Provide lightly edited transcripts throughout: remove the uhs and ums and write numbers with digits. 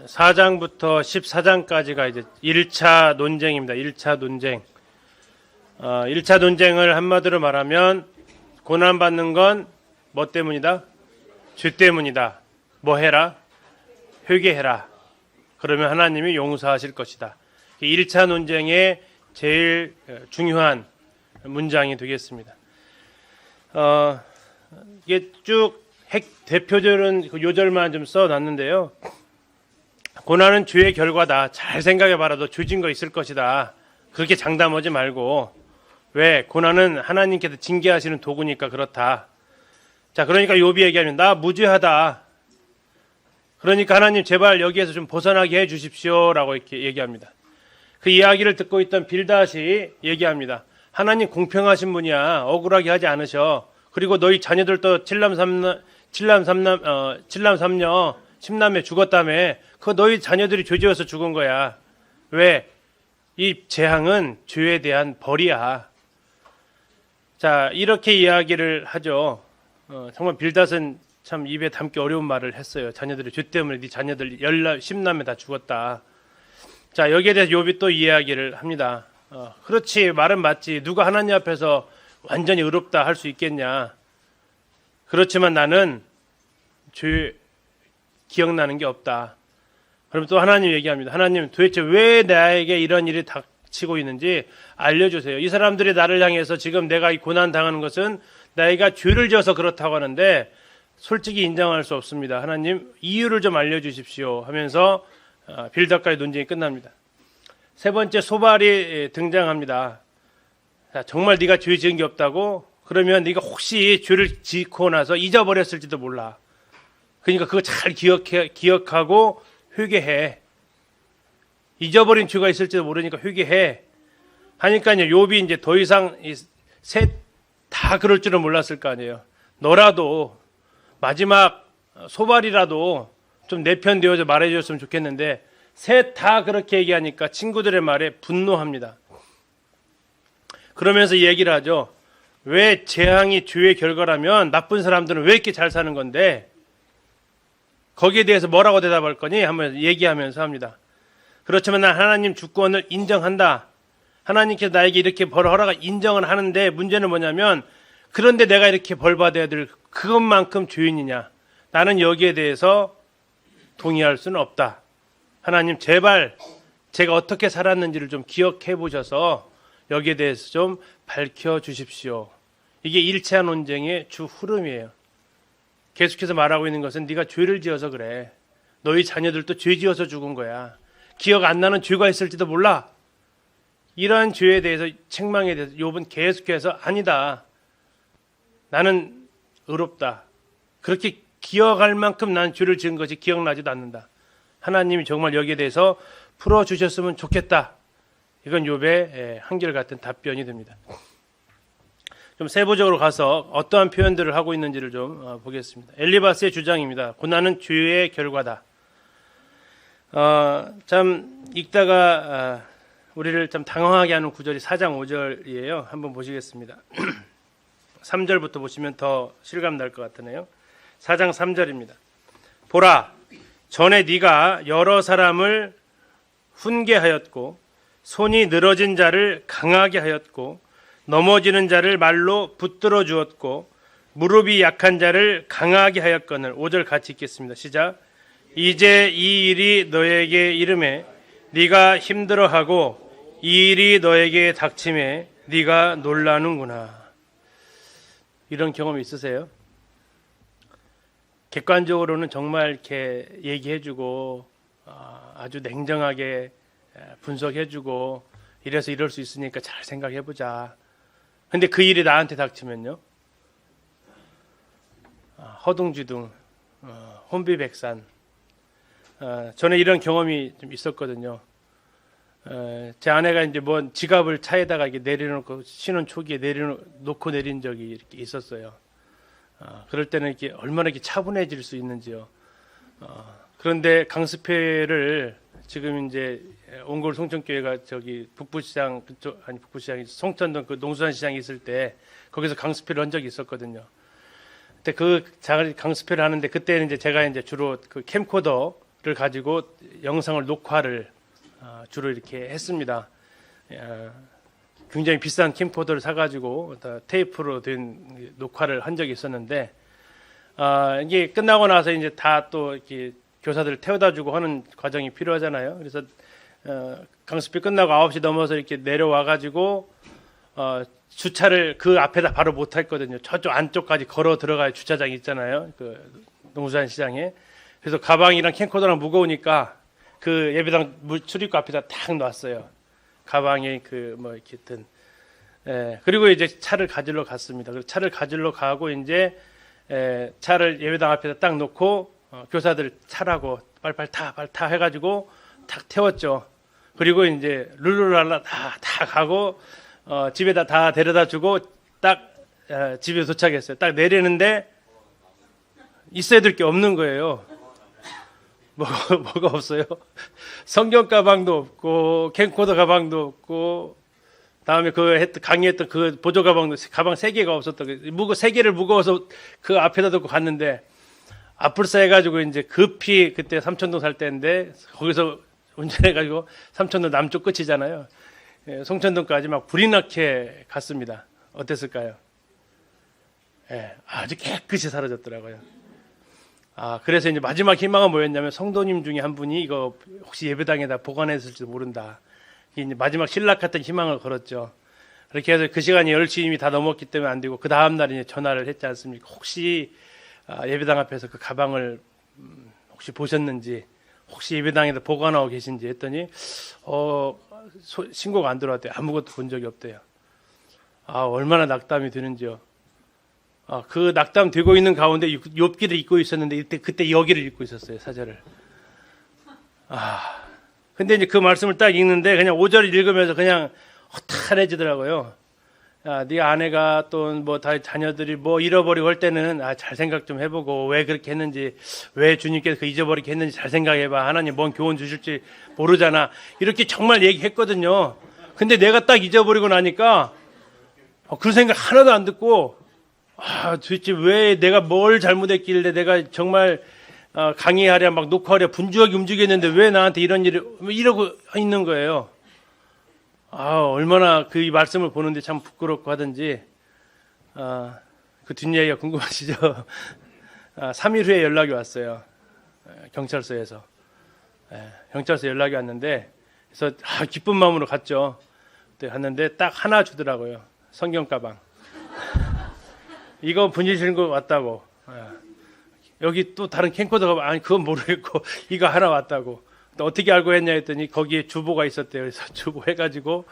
4장부터 14장까지가 이제 1차 논쟁입니다. 1차 논쟁. 1차 논쟁을 한마디로 말하면 고난받는 건 뭐 때문이다? 죄 때문이다. 뭐 해라? 회개해라. 그러면 하나님이 용서하실 것이다. 1차 논쟁의 제일 중요한 문장이 되겠습니다. 이게 쭉 대표적인 요절만 좀 써놨는데요. 고난은 죄의 결과다. 잘 생각해봐라. 너 죄진 거 있을 것이다. 그렇게 장담하지 말고. 왜? 고난은 하나님께서 징계하시는 도구니까 그렇다. 자, 그러니까 욥이 얘기하면 나 무죄하다. 그러니까 하나님 제발 여기에서 좀 벗어나게 해 주십시오라고 이렇게 얘기합니다. 그 이야기를 듣고 있던 빌닷이 얘기합니다. 하나님 공평하신 분이야. 억울하게 하지 않으셔. 그리고 너희 자녀들도 칠남삼녀 10남매 죽었다며. 그거 너희 자녀들이 죄지어서 죽은 거야. 왜? 이 재앙은 죄에 대한 벌이야. 자, 이렇게 이야기를 하죠. 정말 빌닷은 참 입에 담기 어려운 말을 했어요. 자녀들이 죄 때문에 네 자녀들 10남매 다 죽었다. 자, 여기에 대해서 욥이 또 이야기를 합니다. 그렇지, 말은 맞지. 누가 하나님 앞에서 완전히 의롭다 할 수 있겠냐. 그렇지만 나는 죄 기억나는 게 없다. 그럼 또 하나님 얘기합니다. 하나님 도대체 왜 나에게 이런 일이 닥치고 있는지 알려주세요. 이 사람들이 나를 향해서 지금 내가 이 고난 당하는 것은 내가 죄를 지어서 그렇다고 하는데 솔직히 인정할 수 없습니다. 하나님 이유를 좀 알려주십시오 하면서 빌닷과의 논쟁이 끝납니다. 세 번째 소발이 등장합니다. 자, 정말 네가 죄 지은 게 없다고? 그러면 네가 혹시 죄를 짓고 나서 잊어버렸을지도 몰라. 그러니까 그거 잘 기억하고 회개해. 잊어버린 죄가 있을지도 모르니까 회개해. 하니까요, 욥이 이제 더 이상 셋 다 그럴 줄은 몰랐을 거 아니에요. 너라도 마지막 소발이라도 좀 내 편 되어서 말해줬으면 좋겠는데 셋 다 그렇게 얘기하니까 친구들의 말에 분노합니다. 그러면서 얘기를 하죠. 왜 재앙이 죄의 결과라면 나쁜 사람들은 왜 이렇게 잘 사는 건데 거기에 대해서 뭐라고 대답할 거니? 한번 얘기하면서 합니다. 그렇지만 난 하나님 주권을 인정한다. 하나님께서 나에게 이렇게 벌 허락을 인정을 하는데 문제는 뭐냐면 그런데 내가 이렇게 벌 받아야 될 그것만큼 죄인이냐. 나는 여기에 대해서 동의할 수는 없다. 하나님 제발 제가 어떻게 살았는지를 좀 기억해 보셔서 여기에 대해서 좀 밝혀주십시오. 이게 1차 논쟁의 주 흐름이에요. 계속해서 말하고 있는 것은 네가 죄를 지어서 그래. 너희 자녀들도 죄 지어서 죽은 거야. 기억 안 나는 죄가 있을지도 몰라. 이러한 죄에 대해서 책망에 대해서 욥은 계속해서 아니다. 나는 의롭다. 그렇게 기억할 만큼 난 죄를 지은 것이 기억나지도 않는다. 하나님이 정말 여기에 대해서 풀어주셨으면 좋겠다. 이건 욥의 한결같은 답변이 됩니다. 좀 세부적으로 가서 어떠한 표현들을 하고 있는지를 좀 보겠습니다. 엘리바스의 주장입니다. 고난은 죄의 결과다. 참 읽다가 우리를 좀 당황하게 하는 구절이 4장 5절이에요. 한번 보시겠습니다. 3절부터 보시면 더 실감 날 것 같으네요. 4장 3절입니다. 보라, 전에 네가 여러 사람을 훈계하였고 손이 늘어진 자를 강하게 하였고 넘어지는 자를 말로 붙들어 주었고 무릎이 약한 자를 강하게 하였거늘. 5절 같이 읽겠습니다. 시작. 이제 이 일이 너에게 이름에 네가 힘들어하고 이 일이 너에게 닥침에 네가 놀라는구나. 이런 경험 있으세요? 객관적으로는 정말 이렇게 얘기해주고 아주 냉정하게 분석해주고 이래서 이럴 수 있으니까 잘 생각해보자. 근데 그 일이 나한테 닥치면요, 허둥지둥, 혼비백산. 저는 이런 경험이 좀 있었거든요. 제 아내가 이제 뭐 지갑을 차에다가 이렇게 내려놓고 신혼 초기에 놓고 내린 적이 이렇게 있었어요. 그럴 때는 이렇게 얼마나 이렇게 차분해질 수 있는지요. 그런데 강습회를 지금 이제 옹골 송천교회가 저기 북부시장 그쪽 아니 북부시장이 송천동 그 농수산시장에 있을 때 거기서 강습회를 한 적이 있었거든요. 근데 그 강습회를 하는데 그때는 이제 제가 이제 주로 그 캠코더 가지고 영상을 녹화를 주로 이렇게 했습니다. 굉장히 비싼 캠코더를 사가지고 테이프로 된 녹화를 한 적이 있었는데 이게 끝나고 나서 이제 다 또 이렇게 교사들 태워다주고 하는 과정이 필요하잖아요. 그래서 강습이 끝나고 9시 넘어서 이렇게 내려와가지고 주차를 그 앞에다 바로 못 했거든요. 저쪽 안쪽까지 걸어 들어가야 주차장이 있잖아요. 그 농수산 시장에. 그래서 가방이랑 캠코더랑 무거우니까 그 예배당 출입구 앞에다 탁 놨어요. 가방에 그 뭐 이렇게 든. 그리고 이제 차를 가지러 갔습니다. 그래서 차를 가지러 가고 이제 차를 예배당 앞에다 딱 놓고 교사들 차라고 빨리 타 해가지고 탁 태웠죠. 그리고 이제 룰루랄라 다 가고 집에다 다 데려다 주고 딱 집에 도착했어요. 딱 내리는데 있어야 될 게 없는 거예요. 뭐가 없어요? 성경 가방도 없고 캠코더 가방도 없고 다음에 강의했던 그 보조 가방 3개가 없었던 거. 3개를 무거워서 그 앞에다 두고 갔는데 앞불사 해가지고 이제 급히 그때 삼천동 살 때인데 거기서 운전해가지고 삼천동 남쪽 끝이잖아요. 송천동까지 막 불이 나게 갔습니다. 어땠을까요? 아주 깨끗이 사라졌더라고요. 그래서 이제 마지막 희망은 뭐였냐면 성도님 중에 한 분이 이거 혹시 예배당에다 보관했을지도 모른다. 이제 마지막 신락 같은 희망을 걸었죠. 그렇게 해서 그 시간이 10시 이미 다 넘었기 때문에 안 되고 그 다음 날 이제 전화를 했지 않습니까? 혹시 예배당 앞에서 그 가방을 혹시 보셨는지, 혹시 예배당에다 보관하고 계신지 했더니 신고가 안 들어왔대요. 아무것도 본 적이 없대요. 얼마나 낙담이 되는지요. 그 낙담 되고 있는 가운데 욥기를 읽고 있었는데 그때 여기를 읽고 있었어요. 사절을. 근데 이제 그 말씀을 딱 읽는데 그냥 5절 읽으면서 그냥 허탈해지더라고요. 네 아내가 또 뭐 다 자녀들이 뭐 잃어버리고 할 때는 잘 생각 좀 해보고 왜 그렇게 했는지, 왜 주님께서 그 잊어버리게 했는지 잘 생각해봐. 하나님 뭔 교훈 주실지 모르잖아. 이렇게 정말 얘기했거든요. 근데 내가 딱 잊어버리고 나니까 그 생각 하나도 안 듣고 도대체 왜 내가 뭘 잘못했길래 내가 정말 강의하랴 막 녹화하랴 분주하게 움직였는데 왜 나한테 이런 일이 이러고 있는 거예요. 얼마나 그 말씀을 보는데 참 부끄럽고 하든지. 그 뒷이야기가 궁금하시죠? 3일 후에 연락이 왔어요. 경찰서에서. 경찰서 연락이 왔는데 그래서 기쁜 마음으로 갔죠. 그때 갔는데 딱 하나 주더라고요. 성경 가방. 이거 분이시는 거 왔다고. 여기 또 다른 캠코더가 아니 그건 모르겠고 이거 하나 왔다고. 어떻게 알고 했냐 했더니 거기에 주보가 있었대요. 그래서 주보 해가지고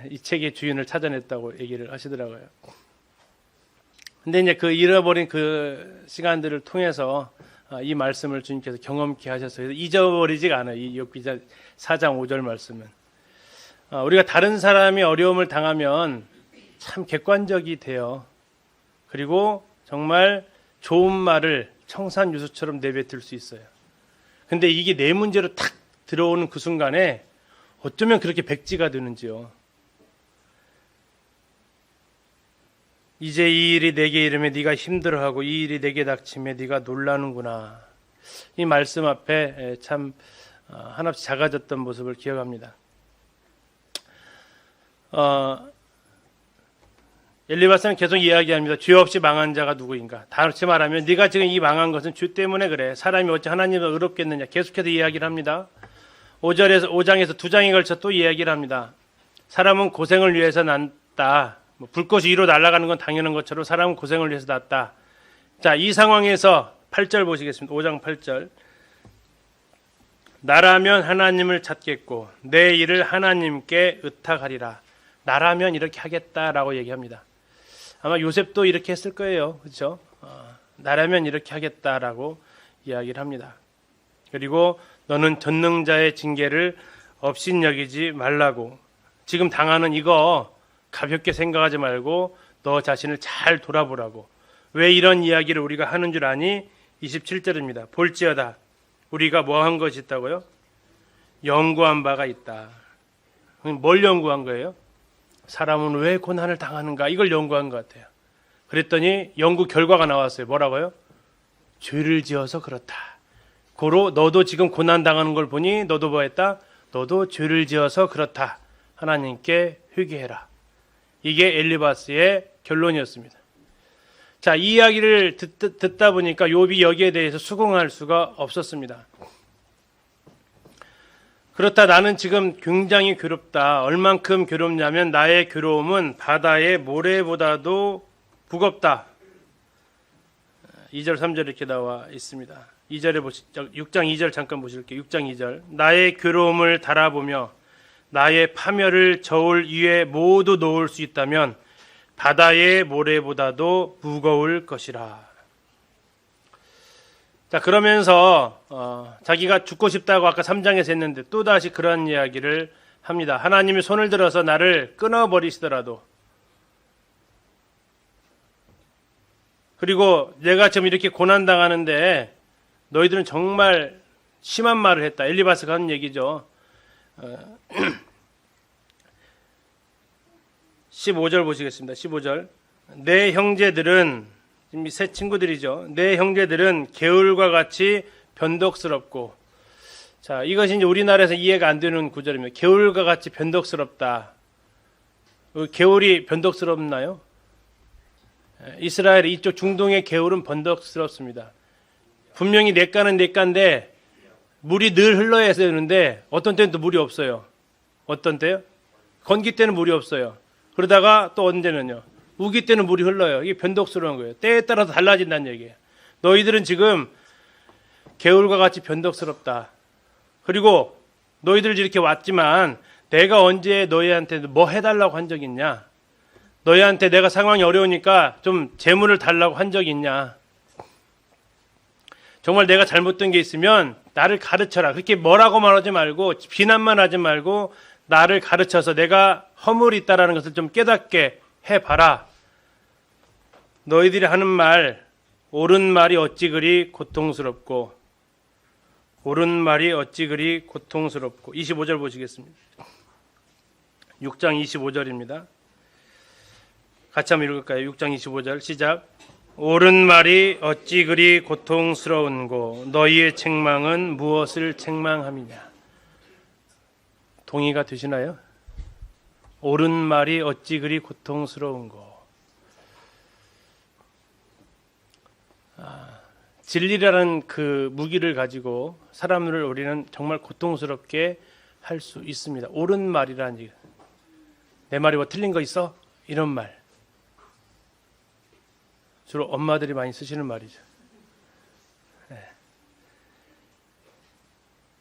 이 책의 주인을 찾아냈다고 얘기를 하시더라고요. 근데 이제 그 잃어버린 그 시간들을 통해서 이 말씀을 주님께서 경험케 하셔서 잊어버리지가 않아요. 이 욥기 4장 5절 말씀은. 우리가 다른 사람이 어려움을 당하면 참 객관적이 돼요. 그리고 정말 좋은 말을 청산유수처럼 내뱉을 수 있어요. 근데 이게 내 문제로 탁 들어오는 그 순간에 어쩌면 그렇게 백지가 되는지요. 이제 이 일이 내게 이르매 네가 힘들어하고 이 일이 내게 닥치매 네가 놀라는구나. 이 말씀 앞에 참 한없이 작아졌던 모습을 기억합니다. 엘리바스는 계속 이야기합니다. 죄 없이 망한 자가 누구인가? 다시 말하면 네가 지금 이 망한 것은 죄 때문에 그래. 사람이 어찌 하나님을 의롭겠느냐? 계속해서 이야기를 합니다. 5장에서 2장에 걸쳐 또 이야기를 합니다. 사람은 고생을 위해서 난다. 불꽃이 위로 날아가는 건 당연한 것처럼 사람은 고생을 위해서 났다. 자, 이 상황에서 8절 보시겠습니다. 5장 8절. 나라면 하나님을 찾겠고 내 일을 하나님께 의탁하리라. 나라면 이렇게 하겠다라고 얘기합니다. 아마 요셉도 이렇게 했을 거예요. 그렇죠? 나라면 이렇게 하겠다라고 이야기를 합니다. 그리고 너는 전능자의 징계를 업신여기지 말라고. 지금 당하는 이거 가볍게 생각하지 말고 너 자신을 잘 돌아보라고. 왜 이런 이야기를 우리가 하는 줄 아니? 27절입니다. 볼지어다 우리가 뭐 한 것이 있다고요? 연구한 바가 있다. 뭘 연구한 거예요? 사람은 왜 고난을 당하는가? 이걸 연구한 것 같아요. 그랬더니 연구 결과가 나왔어요. 뭐라고요? 죄를 지어서 그렇다. 고로 너도 지금 고난 당하는 걸 보니 너도 뭐 했다? 너도 죄를 지어서 그렇다. 하나님께 회개해라. 이게 엘리바스의 결론이었습니다. 자, 이 이야기를 듣다 보니까 욥이 여기에 대해서 수긍할 수가 없었습니다. 그렇다, 나는 지금 굉장히 괴롭다. 얼만큼 괴롭냐면 나의 괴로움은 바다의 모래보다도 무겁다. 2절 3절 이렇게 나와 있습니다. 2절에 보시죠. 6장 2절 잠깐 보실게요. 6장 2절. 나의 괴로움을 달아보며 나의 파멸을 저울 위에 모두 놓을 수 있다면 바다의 모래보다도 무거울 것이라. 자, 그러면서 자기가 죽고 싶다고 아까 3장에서 했는데 또다시 그런 이야기를 합니다. 하나님이 손을 들어서 나를 끊어버리시더라도, 그리고 내가 지금 이렇게 고난당하는데 너희들은 정말 심한 말을 했다. 엘리바스가 하는 얘기죠. 15절 보시겠습니다. 15절. 내 형제들은, 지금 새 친구들이죠. 내 형제들은 개울과 같이 변덕스럽고, 자, 이것이 이제 우리나라에서 이해가 안 되는 구절입니다. 개울과 같이 변덕스럽다. 개울이 변덕스럽나요? 이스라엘 이쪽 중동의 개울은 변덕스럽습니다. 분명히 냇가는 냇가인데 물이 늘 흘러야 되는데 어떤 때는 또 물이 없어요. 어떤 때요? 건기 때는 물이 없어요. 그러다가 또 언제는요? 우기 때는 물이 흘러요. 이게 변덕스러운 거예요. 때에 따라서 달라진다는 얘기예요. 너희들은 지금 개울과 같이 변덕스럽다. 그리고 너희들 이렇게 왔지만 내가 언제 너희한테 뭐 해달라고 한 적 있냐? 너희한테 내가 상황이 어려우니까 좀 재물을 달라고 한 적이 있냐? 정말 내가 잘못된 게 있으면 나를 가르쳐라. 그렇게 뭐라고 말하지 말고 비난만 하지 말고 나를 가르쳐서 내가 허물이 있다라는 것을 좀 깨닫게 해봐라. 너희들이 하는 말, 옳은 말이 어찌 그리 고통스럽고, 옳은 말이 어찌 그리 고통스럽고. 25절 보시겠습니다. 6장 25절입니다. 같이 한번 읽을까요? 6장 25절 시작. 옳은 말이 어찌 그리 고통스러운고 너희의 책망은 무엇을 책망함이냐. 동의가 되시나요? 옳은 말이 어찌 그리 고통스러운고. 진리라는 그 무기를 가지고 사람을 우리는 정말 고통스럽게 할 수 있습니다. 옳은 말이라는 얘기. 내 말이 뭐 틀린 거 있어? 이런 말. 주로 엄마들이 많이 쓰시는 말이죠. 네.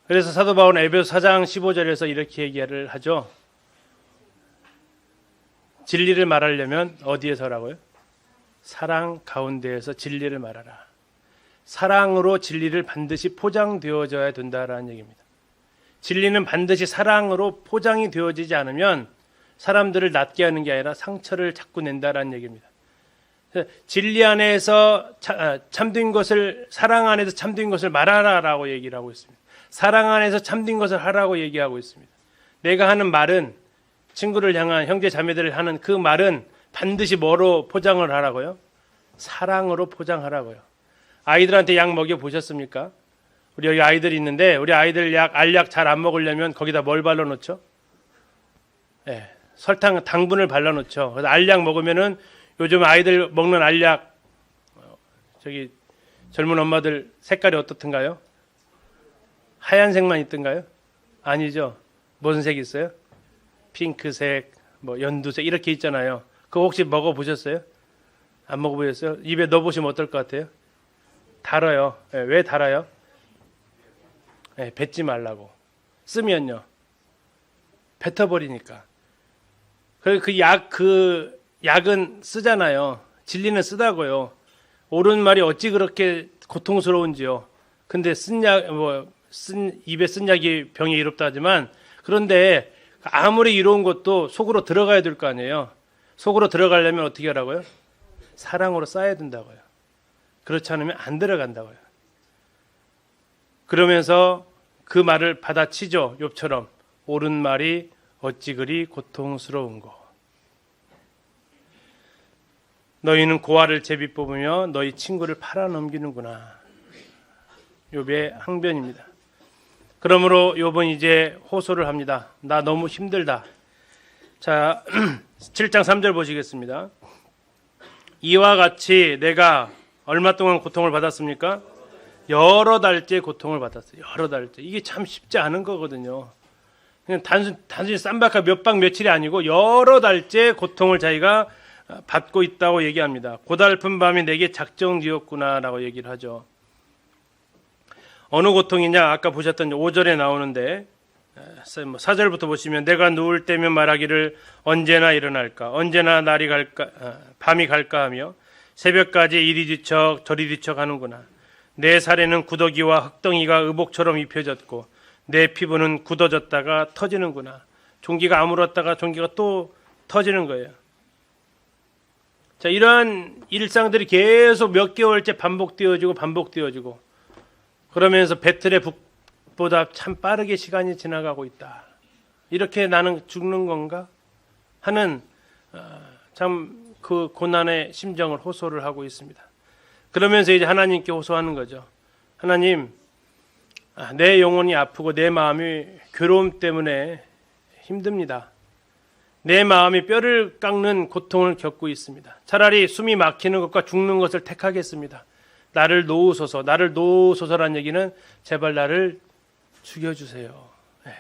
그래서 사도 바울은 에베소 4장 15절에서 이렇게 얘기를 하죠. 진리를 말하려면 어디에서라고요? 사랑 가운데에서 진리를 말하라. 사랑으로 진리를 반드시 포장되어져야 된다라는 얘기입니다. 진리는 반드시 사랑으로 포장이 되어지지 않으면 사람들을 낫게 하는 게 아니라 상처를 자꾸 낸다라는 얘기입니다. 진리 안에서 참된 것을, 사랑 안에서 참된 것을 말하라라고 얘기를 하고 있습니다. 사랑 안에서 참된 것을 하라고 얘기하고 있습니다. 내가 하는 말은, 친구를 향한, 형제 자매들을 하는 그 말은 반드시 뭐로 포장을 하라고요? 사랑으로 포장하라고요. 아이들한테 약 먹여 보셨습니까? 우리 여기 아이들이 있는데 우리 아이들 알약 잘 안 먹으려면 거기다 뭘 발라 놓죠? 네, 설탕, 당분을 발라 놓죠. 그래서 알약 먹으면은 요즘 아이들 먹는 알약, 저기 젊은 엄마들 색깔이 어떻든가요? 하얀색만 있던가요? 아니죠. 무슨 색이 있어요? 핑크색, 뭐 연두색 이렇게 있잖아요. 그거 혹시 먹어보셨어요? 안 먹어보셨어요? 입에 넣어보시면 어떨 것 같아요? 달아요. 네, 왜 달아요? 네, 뱉지 말라고. 쓰면요, 뱉어버리니까. 그 약은 쓰잖아요. 진리는 쓰다고요. 옳은 말이 어찌 그렇게 고통스러운지요. 근데 입에 쓴 약이 병에 이롭다 하지만, 그런데 아무리 이로운 것도 속으로 들어가야 될 거 아니에요. 속으로 들어가려면 어떻게 하라고요? 사랑으로 쌓아야 된다고요. 그렇지 않으면 안 들어간다고요. 그러면서 그 말을 받아치죠. 욥처럼 옳은 말이 어찌 그리 고통스러운고. 너희는 고아를 제비 뽑으며 너희 친구를 팔아넘기는구나. 욥의 항변입니다. 그러므로 욥은 이제 호소를 합니다. 나 너무 힘들다. 자, 7장 3절 보시겠습니다. 이와 같이 내가 얼마 동안 고통을 받았습니까? 여러 달째 고통을 받았어요. 여러 달째. 이게 참 쉽지 않은 거거든요. 그냥 단순히 쌈박한 몇 박 며칠이 아니고 여러 달째 고통을 자기가 받고 있다고 얘기합니다. 고달픈 밤이 내게 작정지었구나라고 얘기를 하죠. 어느 고통이냐? 아까 보셨던 5절에 나오는데 4절부터 보시면 내가 누울 때면 말하기를 언제나 일어날까? 언제나 날이 갈까? 밤이 갈까 하며 새벽까지 이리 뒤척 저리 뒤척 하는구나. 내 살에는 구더기와 흙덩이가 의복처럼 입혀졌고 내 피부는 굳어졌다가 터지는구나. 종기가 아물었다가 종기가 또 터지는 거예요. 자, 이러한 일상들이 계속 몇 개월째 반복되어지고 그러면서 배틀의 북보다 참 빠르게 시간이 지나가고 있다. 이렇게 나는 죽는 건가? 하는 참 그 고난의 심정을 호소를 하고 있습니다. 그러면서 이제 하나님께 호소하는 거죠. 하나님, 내 영혼이 아프고 내 마음이 괴로움 때문에 힘듭니다. 내 마음이 뼈를 깎는 고통을 겪고 있습니다. 차라리 숨이 막히는 것과 죽는 것을 택하겠습니다. 나를 놓으소서라는 얘기는 제발 나를 죽여주세요. 네.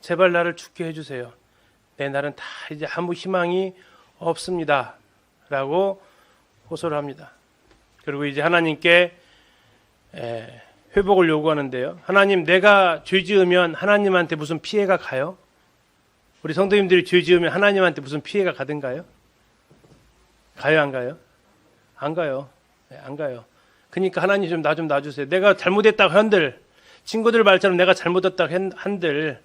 제발 나를 죽게 해주세요. 내 날은 다 이제 아무 희망이 없습니다. 라고 호소를 합니다. 그리고 이제 하나님께 회복을 요구하는데요. 하나님, 내가 죄 지으면 하나님한테 무슨 피해가 가요? 우리 성도님들이 죄 지으면 하나님한테 무슨 피해가 가든가요? 가요, 안 가요? 안 가요. 네, 안 가요. 그러니까 하나님 좀 놔주세요. 내가 잘못했다고 한들, 친구들 말처럼 내가 잘못했다고 한들,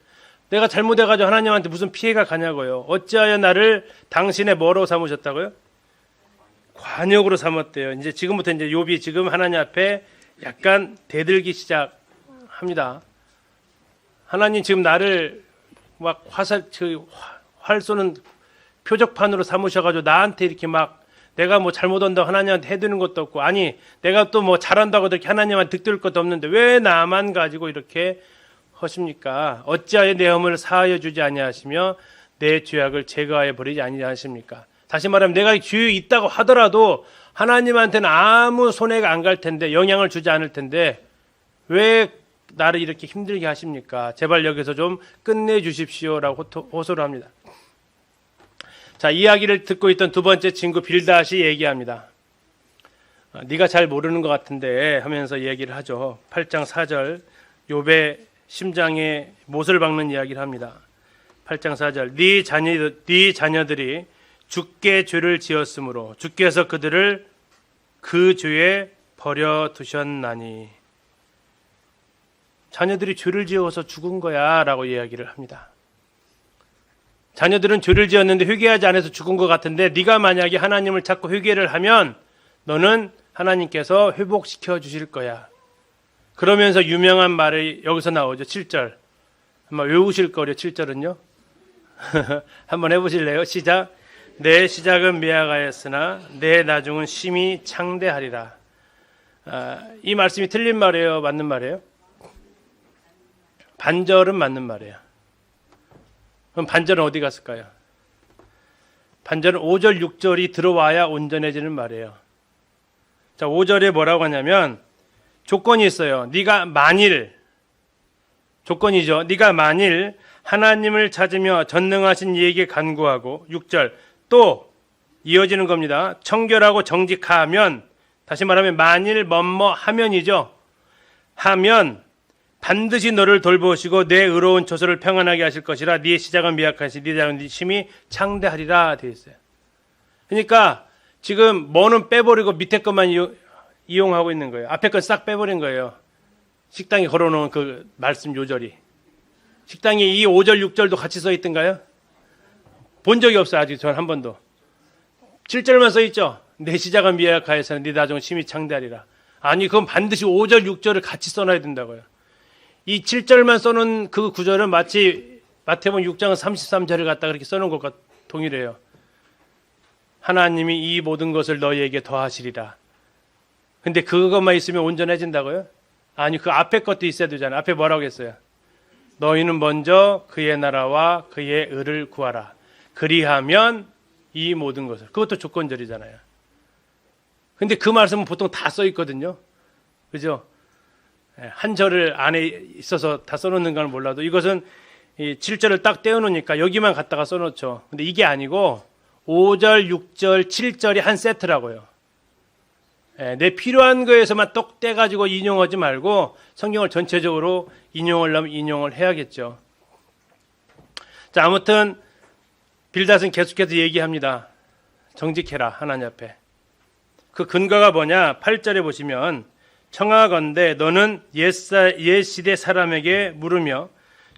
내가 잘못해가지고 하나님한테 무슨 피해가 가냐고요. 어찌하여 나를 당신의 뭐로 삼으셨다고요? 관역으로 삼았대요. 이제 지금부터 이제 욥이 지금 하나님 앞에 약간 대들기 시작합니다. 하나님 지금 나를 막 활 쏘는 표적판으로 삼으셔가지고 나한테 이렇게 막 내가 뭐 잘못한다고 하나님한테 해드는 것도 없고, 아니 내가 또 뭐 잘한다고 이렇게 하나님한테 득들 것도 없는데 왜 나만 가지고 이렇게 하십니까? 어찌하여 내 허물을 사하여 주지 아니하시며 내 죄악을 제거하여 버리지 아니하십니까? 다시 말하면 내가 죄에 있다고 하더라도 하나님한테는 아무 손해가 안 갈 텐데, 영향을 주지 않을 텐데 왜 나를 이렇게 힘들게 하십니까? 제발 여기서 좀 끝내주십시오라고 호소를 합니다. 자, 이야기를 듣고 있던 두 번째 친구 빌닷이 얘기합니다. 네가 잘 모르는 것 같은데 하면서 얘기를 하죠. 8장 4절 욥의 심장에 못을 박는 이야기를 합니다. 8장 4절 네 자녀들이 주께 죄를 지었으므로 주께서 그들을 그 죄에 버려두셨나니. 자녀들이 죄를 지어서 죽은 거야 라고 이야기를 합니다. 자녀들은 죄를 지었는데 회개하지 않아서 죽은 것 같은데 네가 만약에 하나님을 찾고 회개를 하면 너는 하나님께서 회복시켜 주실 거야. 그러면서 유명한 말이 여기서 나오죠. 7절. 한번 외우실 거예요. 7절은요. 한번 해보실래요? 시작. 내 시작은 미약하였으나 내 나중은 심히 창대하리라. 이 말씀이 틀린 말이에요? 맞는 말이에요? 반절은 맞는 말이에요. 그럼 반절은 어디 갔을까요? 반절은 5절, 6절이 들어와야 온전해지는 말이에요. 자, 5절에 뭐라고 하냐면 조건이 있어요. 네가 만일, 조건이죠. 네가 만일 하나님을 찾으며 전능하신 이에게 간구하고, 6절 또 이어지는 겁니다. 청결하고 정직하면, 다시 말하면 만일 뭐뭐 하면이죠. 하면 반드시 너를 돌보시고 내 의로운 처소를 평안하게 하실 것이라. 네 시작은 미약하시 네 자는 심히 창대하리라 되어 있어요. 그러니까 지금 뭐는 빼버리고 밑에 것만 이용하고 있는 거예요. 앞에 거 싹 빼버린 거예요. 식당에 걸어놓은 그 말씀 요절이. 식당에 이 5절 6절도 같이 써 있던가요? 본 적이 없어요. 아직 전 한 번도. 7절만 써 있죠. 내 시작은 미약하여서 네 나중은 심히 창대하리라. 아니 그건 반드시 5절 6절을 같이 써놔야 된다고요. 이 7절만 써놓은 그 구절은 마치 마태복음 6장 33절을 갖다 그렇게 써놓은 것과 동일해요. 하나님이 이 모든 것을 너희에게 더하시리라. 근데 그것만 있으면 온전해진다고요? 아니, 그 앞에 것도 있어야 되잖아요. 앞에 뭐라고 했어요? 너희는 먼저 그의 나라와 그의 의를 구하라. 그리하면 이 모든 것을. 그것도 조건절이잖아요. 근데 그 말씀은 보통 다 써 있거든요. 그죠? 한 절을 안에 있어서 다 써놓는 건 몰라도 이것은 이 7절을 딱 떼어놓으니까 여기만 갖다가 써놓죠. 근데 이게 아니고 5절, 6절, 7절이 한 세트라고요. 내 필요한 거에서만 똑 떼가지고 인용하지 말고 성경을 전체적으로 인용하려면 인용을 해야겠죠. 자, 아무튼 빌닷은 계속해서 얘기합니다. 정직해라, 하나님 앞에. 그 근거가 뭐냐? 8절에 보시면 청하건대 너는 옛 시대 사람에게 물으며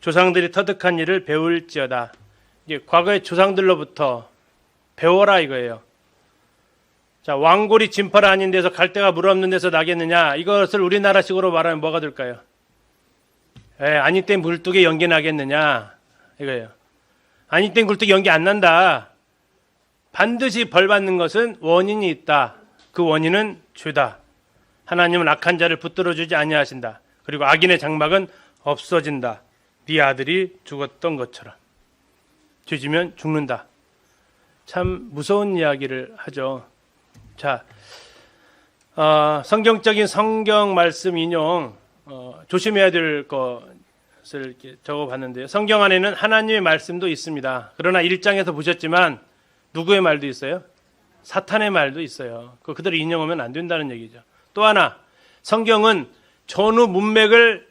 조상들이 터득한 일을 배울지어다. 이제 과거의 조상들로부터 배워라 이거예요. 자, 왕골이 진파라 아닌 데서 갈대가 물 없는 데서 나겠느냐? 이것을 우리나라식으로 말하면 뭐가 될까요? 아니 땐 굴뚝에 연기 나겠느냐? 이거예요. 아니 땐 굴뚝에 연기 안 난다. 반드시 벌 받는 것은 원인이 있다. 그 원인은 죄다. 하나님은 악한 자를 붙들어 주지 아니하신다. 그리고 악인의 장막은 없어진다. 네 아들이 죽었던 것처럼. 죄지면 죽는다. 참 무서운 이야기를 하죠. 자, 성경적인 성경 말씀 인용 조심해야 될 것을 이렇게 적어봤는데요. 성경 안에는 하나님의 말씀도 있습니다. 그러나 1장에서 보셨지만 누구의 말도 있어요? 사탄의 말도 있어요. 그대로 인용하면 안 된다는 얘기죠. 또 하나, 성경은 전후 문맥을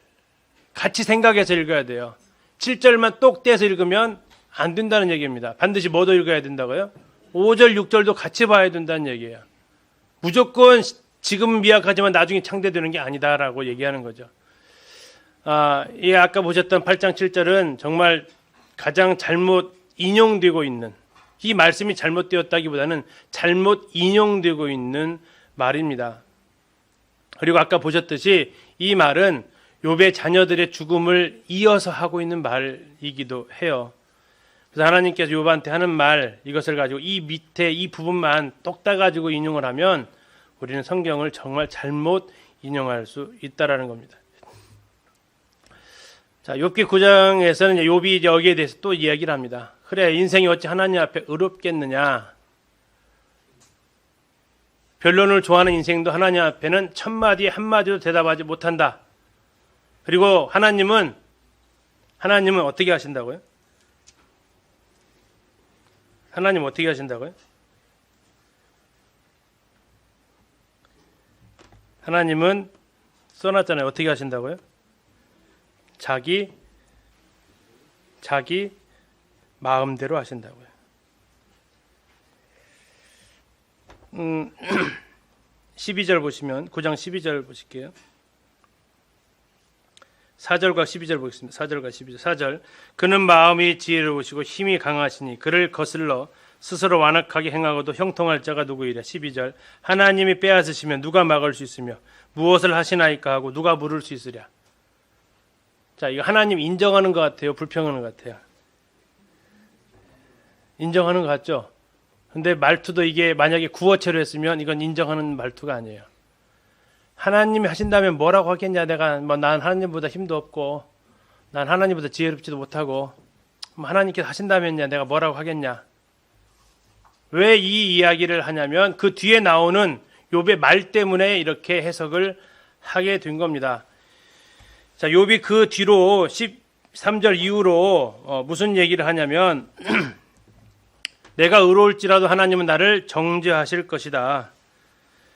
같이 생각해서 읽어야 돼요. 7절만 똑 떼서 읽으면 안 된다는 얘기입니다. 반드시 뭐도 읽어야 된다고요? 5절, 6절도 같이 봐야 된다는 얘기예요. 무조건 지금 미약하지만 나중에 창대되는 게 아니다라고 얘기하는 거죠. 아까 보셨던 8장 7절은 정말 가장 잘못 인용되고 있는, 이 말씀이 잘못되었다기보다는 잘못 인용되고 있는 말입니다. 그리고 아까 보셨듯이 이 말은 욥의 자녀들의 죽음을 이어서 하고 있는 말이기도 해요. 그래서 하나님께서 욥한테 하는 말, 이것을 가지고 이 밑에 이 부분만 똑 따가지고 인용을 하면 우리는 성경을 정말 잘못 인용할 수 있다라는 겁니다. 자, 욥기 9장에서는 욥이 여기에 대해서 또 이야기를 합니다. 그래, 인생이 어찌 하나님 앞에 의롭겠느냐? 변론을 좋아하는 인생도 하나님 앞에는 첫마디 한마디도 대답하지 못한다. 그리고 하나님은 어떻게 하신다고요? 하나님 어떻게 하신다고요? 하나님은 써놨잖아요. 어떻게 하신다고요? 자기 마음대로 하신다고요. 12절 보시면 9장 12절 보실게요. 4절과 12절 보겠습니다. 4절과 12절. 4절. 그는 마음이 지혜로우시고 힘이 강하시니 그를 거슬러 스스로 완악하게 행하고도 형통할 자가 누구이랴. 12절. 하나님이 빼앗으시면 누가 막을 수 있으며 무엇을 하시나이까 하고 누가 물을 수 있으랴. 자, 이거 하나님 인정하는 것 같아요? 불평하는 것 같아요? 인정하는 것 같죠? 근데 말투도 이게 만약에 구어체로 했으면 이건 인정하는 말투가 아니에요. 하나님이 하신다면 뭐라고 하겠냐. 난 하나님보다 힘도 없고 난 하나님보다 지혜롭지도 못하고 하나님께서 하신다면야 내가 뭐라고 하겠냐. 왜 이 이야기를 하냐면 그 뒤에 나오는 욥의 말 때문에 이렇게 해석을 하게 된 겁니다. 자, 욥이 그 뒤로 13절 이후로 무슨 얘기를 하냐면 내가 의로울지라도 하나님은 나를 정죄하실 것이다.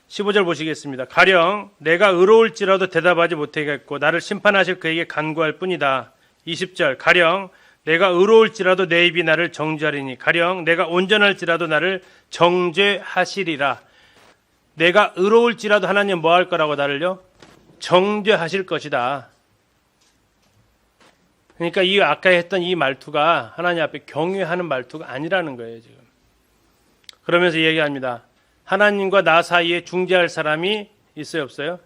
15절 보시겠습니다. 가령 내가 의로울지라도 대답하지 못하겠고 나를 심판하실 그에게 간구할 뿐이다. 20절 가령 내가 의로울지라도 내 입이 나를 정죄하리니 가령 내가 온전할지라도 나를 정죄하시리라. 내가 의로울지라도 하나님 뭐 할 거라고 나를요? 정죄하실 것이다. 그러니까 이 아까 했던 이 말투가 하나님 앞에 경외하는 말투가 아니라는 거예요, 지금. 그러면서 얘기합니다. 하나님과 나 사이에 중재할 사람이 있어요, 없어요?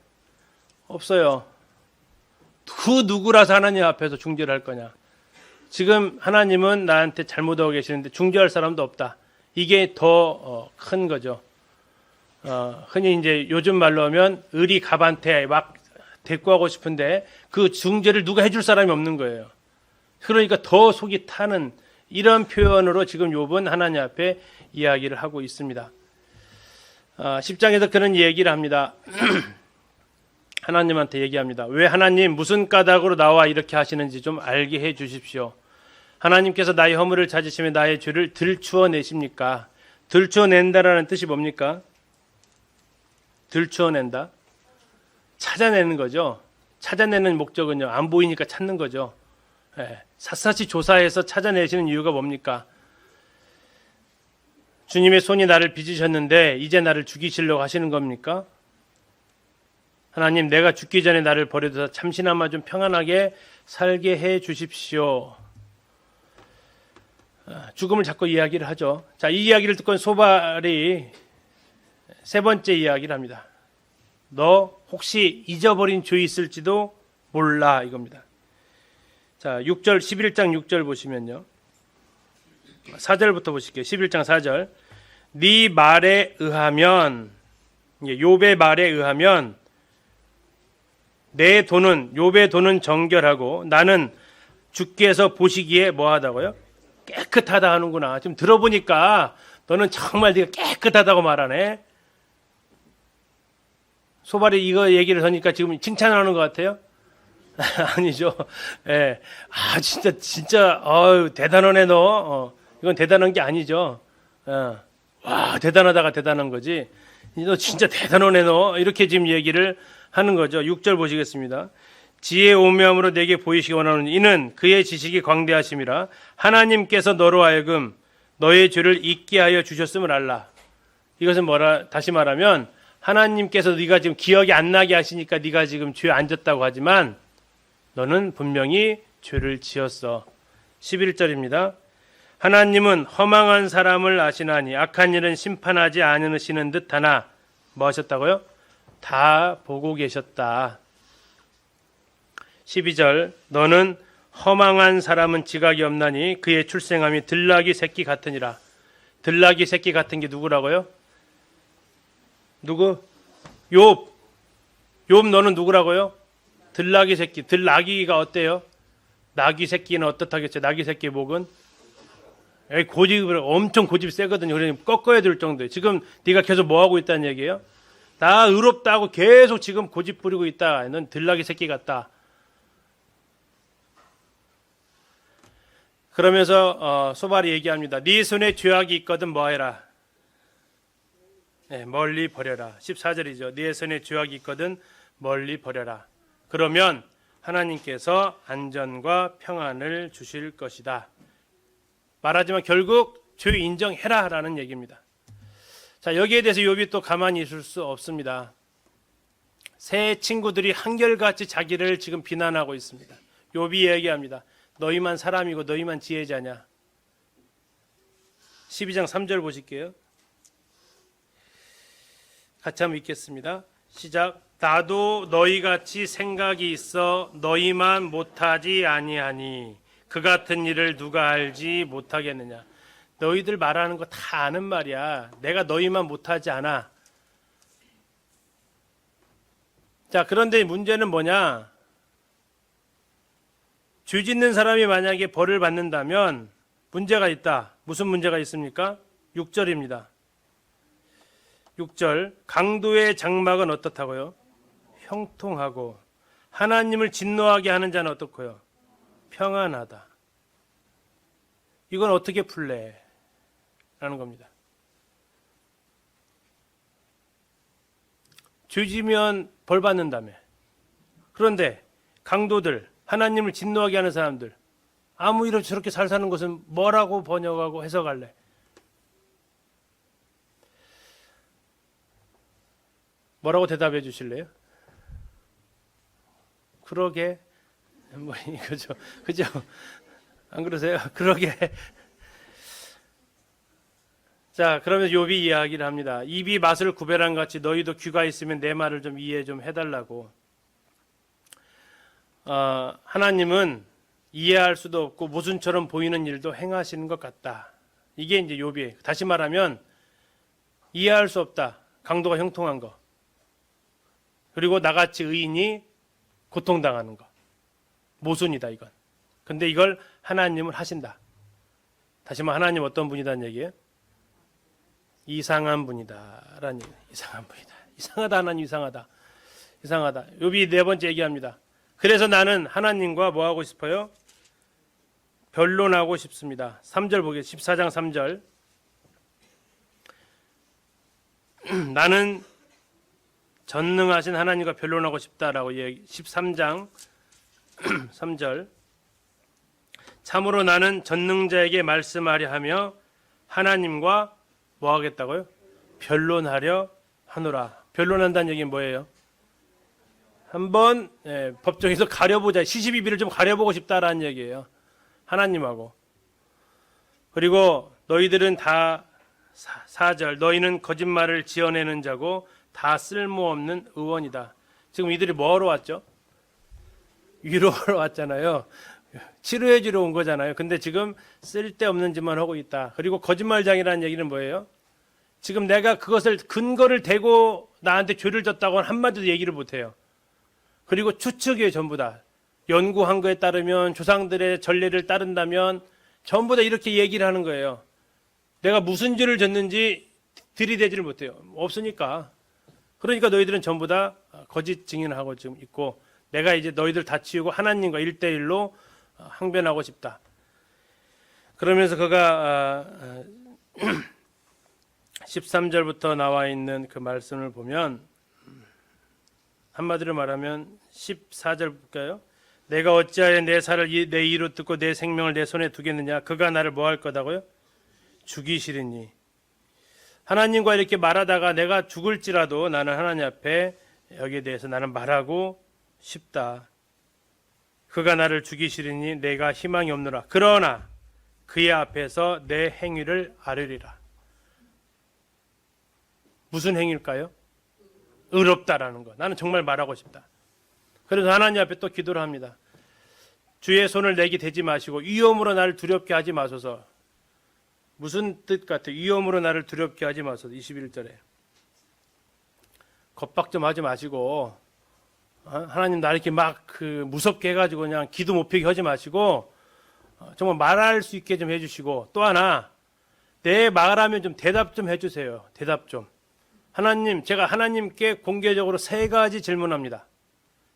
없어요. 그 누구라서 하나님 앞에서 중재를 할 거냐? 지금 하나님은 나한테 잘못하고 계시는데 중재할 사람도 없다. 이게 더 큰 거죠. 흔히 이제 요즘 말로 하면 의리 가반태 막 대꾸하고 싶은데 그 중재를 누가 해줄 사람이 없는 거예요. 그러니까 더 속이 타는 이런 표현으로 지금 욥은 하나님 앞에 이야기를 하고 있습니다. 10장에서 그런 얘기를 합니다. 하나님한테 얘기합니다. 왜 하나님 무슨 까닭으로 나와 이렇게 하시는지 좀 알게 해 주십시오. 하나님께서 나의 허물을 찾으시며 나의 죄를 들추어내십니까? 들추어낸다라는 뜻이 뭡니까? 들추어낸다? 찾아내는 거죠. 찾아내는 목적은요. 안 보이니까 찾는 거죠. 샅샅이 조사해서 찾아내시는 이유가 뭡니까? 주님의 손이 나를 빚으셨는데 이제 나를 죽이시려고 하시는 겁니까? 하나님, 내가 죽기 전에 나를 버려둬서 잠시나마 좀 평안하게 살게 해 주십시오. 죽음을 자꾸 이야기를 하죠. 자, 이 이야기를 듣고 소발이 세 번째 이야기를 합니다. 너 혹시 잊어버린 죄 있을지도 몰라, 이겁니다. 자, 6절 11장 6절 보시면요. 4절부터 보실게요. 11장 4절. 네 말에 의하면, 욥의 말에 의하면 내 돈은, 욥의 돈은 정결하고 나는 주께서 보시기에 뭐하다고요? 깨끗하다 하는구나. 지금 들어보니까 너는 정말 네가 깨끗하다고 말하네. 소발이 이거 얘기를 하니까 지금 칭찬하는 것 같아요? 아니죠. 예. 진짜, 대단하네, 너. 이건 대단한 게 아니죠. 와, 대단하다가 대단한 거지. 너 진짜 대단하네, 너. 이렇게 지금 얘기를 하는 거죠. 6절 보시겠습니다. 지혜 오묘함으로 내게 보이시기 원하는 이는 그의 지식이 광대하심이라 하나님께서 너로 하여금 너의 죄를 잊게 하여 주셨음을 알라. 이것은 다시 말하면 하나님께서 네가 지금 기억이 안 나게 하시니까 네가 지금 죄 안 졌다고 하지만 너는 분명히 죄를 지었어. 11절입니다. 하나님은 허망한 사람을 아시나니 악한 일은 심판하지 않으시는 듯하나 뭐 하셨다고요? 다 보고 계셨다. 12절 너는 허망한 사람은 지각이 없나니 그의 출생함이 들나귀 새끼 같으니라. 들나귀 새끼 같은 게 누구라고요? 누구? 욥. 욥 너는 누구라고요? 들나귀 새끼. 들나귀가 어때요? 나귀 새끼는 어떻다겠죠? 나귀 새끼의 목은 엄청 고집이 세거든요. 그러니 꺾어야 될 정도예요. 지금 네가 계속 뭐 하고 있다는 얘기예요? 나 의롭다고 계속 지금 고집 부리고 있다. 넌 들나귀 새끼 같다. 그러면서 소발이 얘기합니다. 네 손에 죄악이 있거든 뭐해라? 멀리 버려라. 14절이죠. 네 손에 죄악이 있거든 멀리 버려라. 그러면 하나님께서 안전과 평안을 주실 것이다. 말하지만 결국 죄 인정해라 라는 얘기입니다. 자, 여기에 대해서 욥이 또 가만히 있을 수 없습니다. 새 친구들이 한결같이 자기를 지금 비난하고 있습니다. 욥이 얘기합니다. 너희만 사람이고 너희만 지혜자냐? 12장 3절 보실게요. 같이 한번 읽겠습니다. 시작. 나도 너희같이 생각이 있어 너희만 못하지 아니하니 그 같은 일을 누가 알지 못하겠느냐. 너희들 말하는 거 다 아는 말이야. 내가 너희만 못하지 않아. 자, 그런데 문제는 뭐냐? 죄 짓는 사람이 만약에 벌을 받는다면 문제가 있다. 무슨 문제가 있습니까? 6절입니다. 6절. 강도의 장막은 어떻다고요? 형통하고 하나님을 진노하게 하는 자는 어떻고요? 평안하다. 이건 어떻게 풀래? 라는 겁니다. 죄 지면 벌 받는다며. 그런데 강도들, 하나님을 진노하게 하는 사람들, 아무 이렇게 저렇게 잘 사는 것은 뭐라고 번역하고 해석할래? 뭐라고 대답해 주실래요? 그러게 뭐 이거죠. 그죠? 안 그러세요? 그러게. 자, 그러면 욥이 이야기를 합니다. 입이 맛을 구별한 같이 너희도 귀가 있으면 내 말을 좀 이해 좀 해달라고. 하나님은 이해할 수도 없고 모순처럼 보이는 일도 행하시는 것 같다. 이게 이제 욥이. 다시 말하면 이해할 수 없다. 강도가 형통한 거. 그리고 나같이 의인이 고통당하는 거. 모순이다 이건. 근데 이걸 하나님은 하신다. 다시 말해 하나님 어떤 분이다는 얘기예요? 이상한 분이다라는 얘기예요. 이상한 분이다. 이상하다 하나님 이상하다. 이상하다. 욥이 네 번째 얘기합니다. 그래서 나는 하나님과 뭐 하고 싶어요? 변론하고 싶습니다. 3절 보겠습니다. 14장 3절. 나는 전능하신 하나님과 변론하고 싶다라고 얘기. 13장 3절. 참으로 나는 전능자에게 말씀하려 하며 하나님과 뭐 하겠다고요? 변론하려 하노라. 변론한다는 얘기는 뭐예요? 한번 법정에서 가려보자. 시시비비를 좀 가려보고 싶다라는 얘기예요. 하나님하고. 그리고 너희들은 다 4절 너희는 거짓말을 지어내는 자고 다 쓸모없는 의원이다. 지금 이들이 뭐하러 왔죠? 위로하러 왔잖아요. 치료해 주러 온 거잖아요. 근데 지금 쓸데없는 짓만 하고 있다. 그리고 거짓말장이라는 얘기는 뭐예요? 지금 내가 그것을 근거를 대고 나한테 죄를 졌다고는 한마디도 얘기를 못해요. 그리고 추측이에요. 전부 다. 연구한 거에 따르면 조상들의 전례를 따른다면 전부 다 이렇게 얘기를 하는 거예요. 내가 무슨 죄를 졌는지 들이대지를 못해요. 없으니까. 그러니까 너희들은 전부 다 거짓 증인을 하고 지금 있고 내가 이제 너희들 다 치우고 하나님과 1대1로 항변하고 싶다. 그러면서 그가 13절부터 나와 있는 그 말씀을 보면 한마디로 말하면 14절 볼까요? 내가 어찌하여 내 살을 내 이로 뜯고 내 생명을 내 손에 두겠느냐? 그가 나를 뭐 할 거다고요? 죽이시리니. 하나님과 이렇게 말하다가 내가 죽을지라도 나는 하나님 앞에 여기에 대해서 나는 말하고 싶다. 그가 나를 죽이시리니 내가 희망이 없노라. 그러나 그의 앞에서 내 행위를 아뢰리라. 무슨 행위일까요? 의롭다라는 거. 나는 정말 말하고 싶다. 그래서 하나님 앞에 또 기도를 합니다. 주의 손을 내게 대지 마시고 위험으로 나를 두렵게 하지 마소서. 무슨 뜻 같아요? 위험으로 나를 두렵게 하지 마소서. 21절에. 겁박 좀 하지 마시고 하나님 나를 이렇게 막 무섭게 해가지고 그냥 기도 못 펴게 하지 마시고 정말 말할 수 있게 좀 해주시고 또 하나 내 말하면 좀 대답 좀 해주세요. 대답 좀. 하나님, 제가 하나님께 공개적으로 3가지 질문합니다.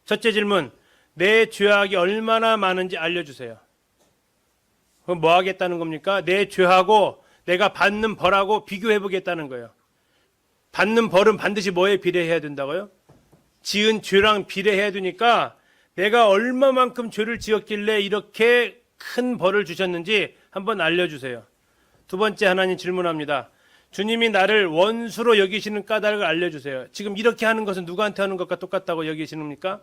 첫째 질문, 내 죄악이 얼마나 많은지 알려주세요. 그럼 뭐 하겠다는 겁니까? 내 죄하고 내가 받는 벌하고 비교해 보겠다는 거예요. 받는 벌은 반드시 뭐에 비례해야 된다고요? 지은 죄랑 비례해야 되니까 내가 얼마만큼 죄를 지었길래 이렇게 큰 벌을 주셨는지 한번 알려주세요. 두 번째 하나님 질문합니다. 주님이 나를 원수로 여기시는 까닭을 알려주세요. 지금 이렇게 하는 것은 누구한테 하는 것과 똑같다고 여기시는입니까?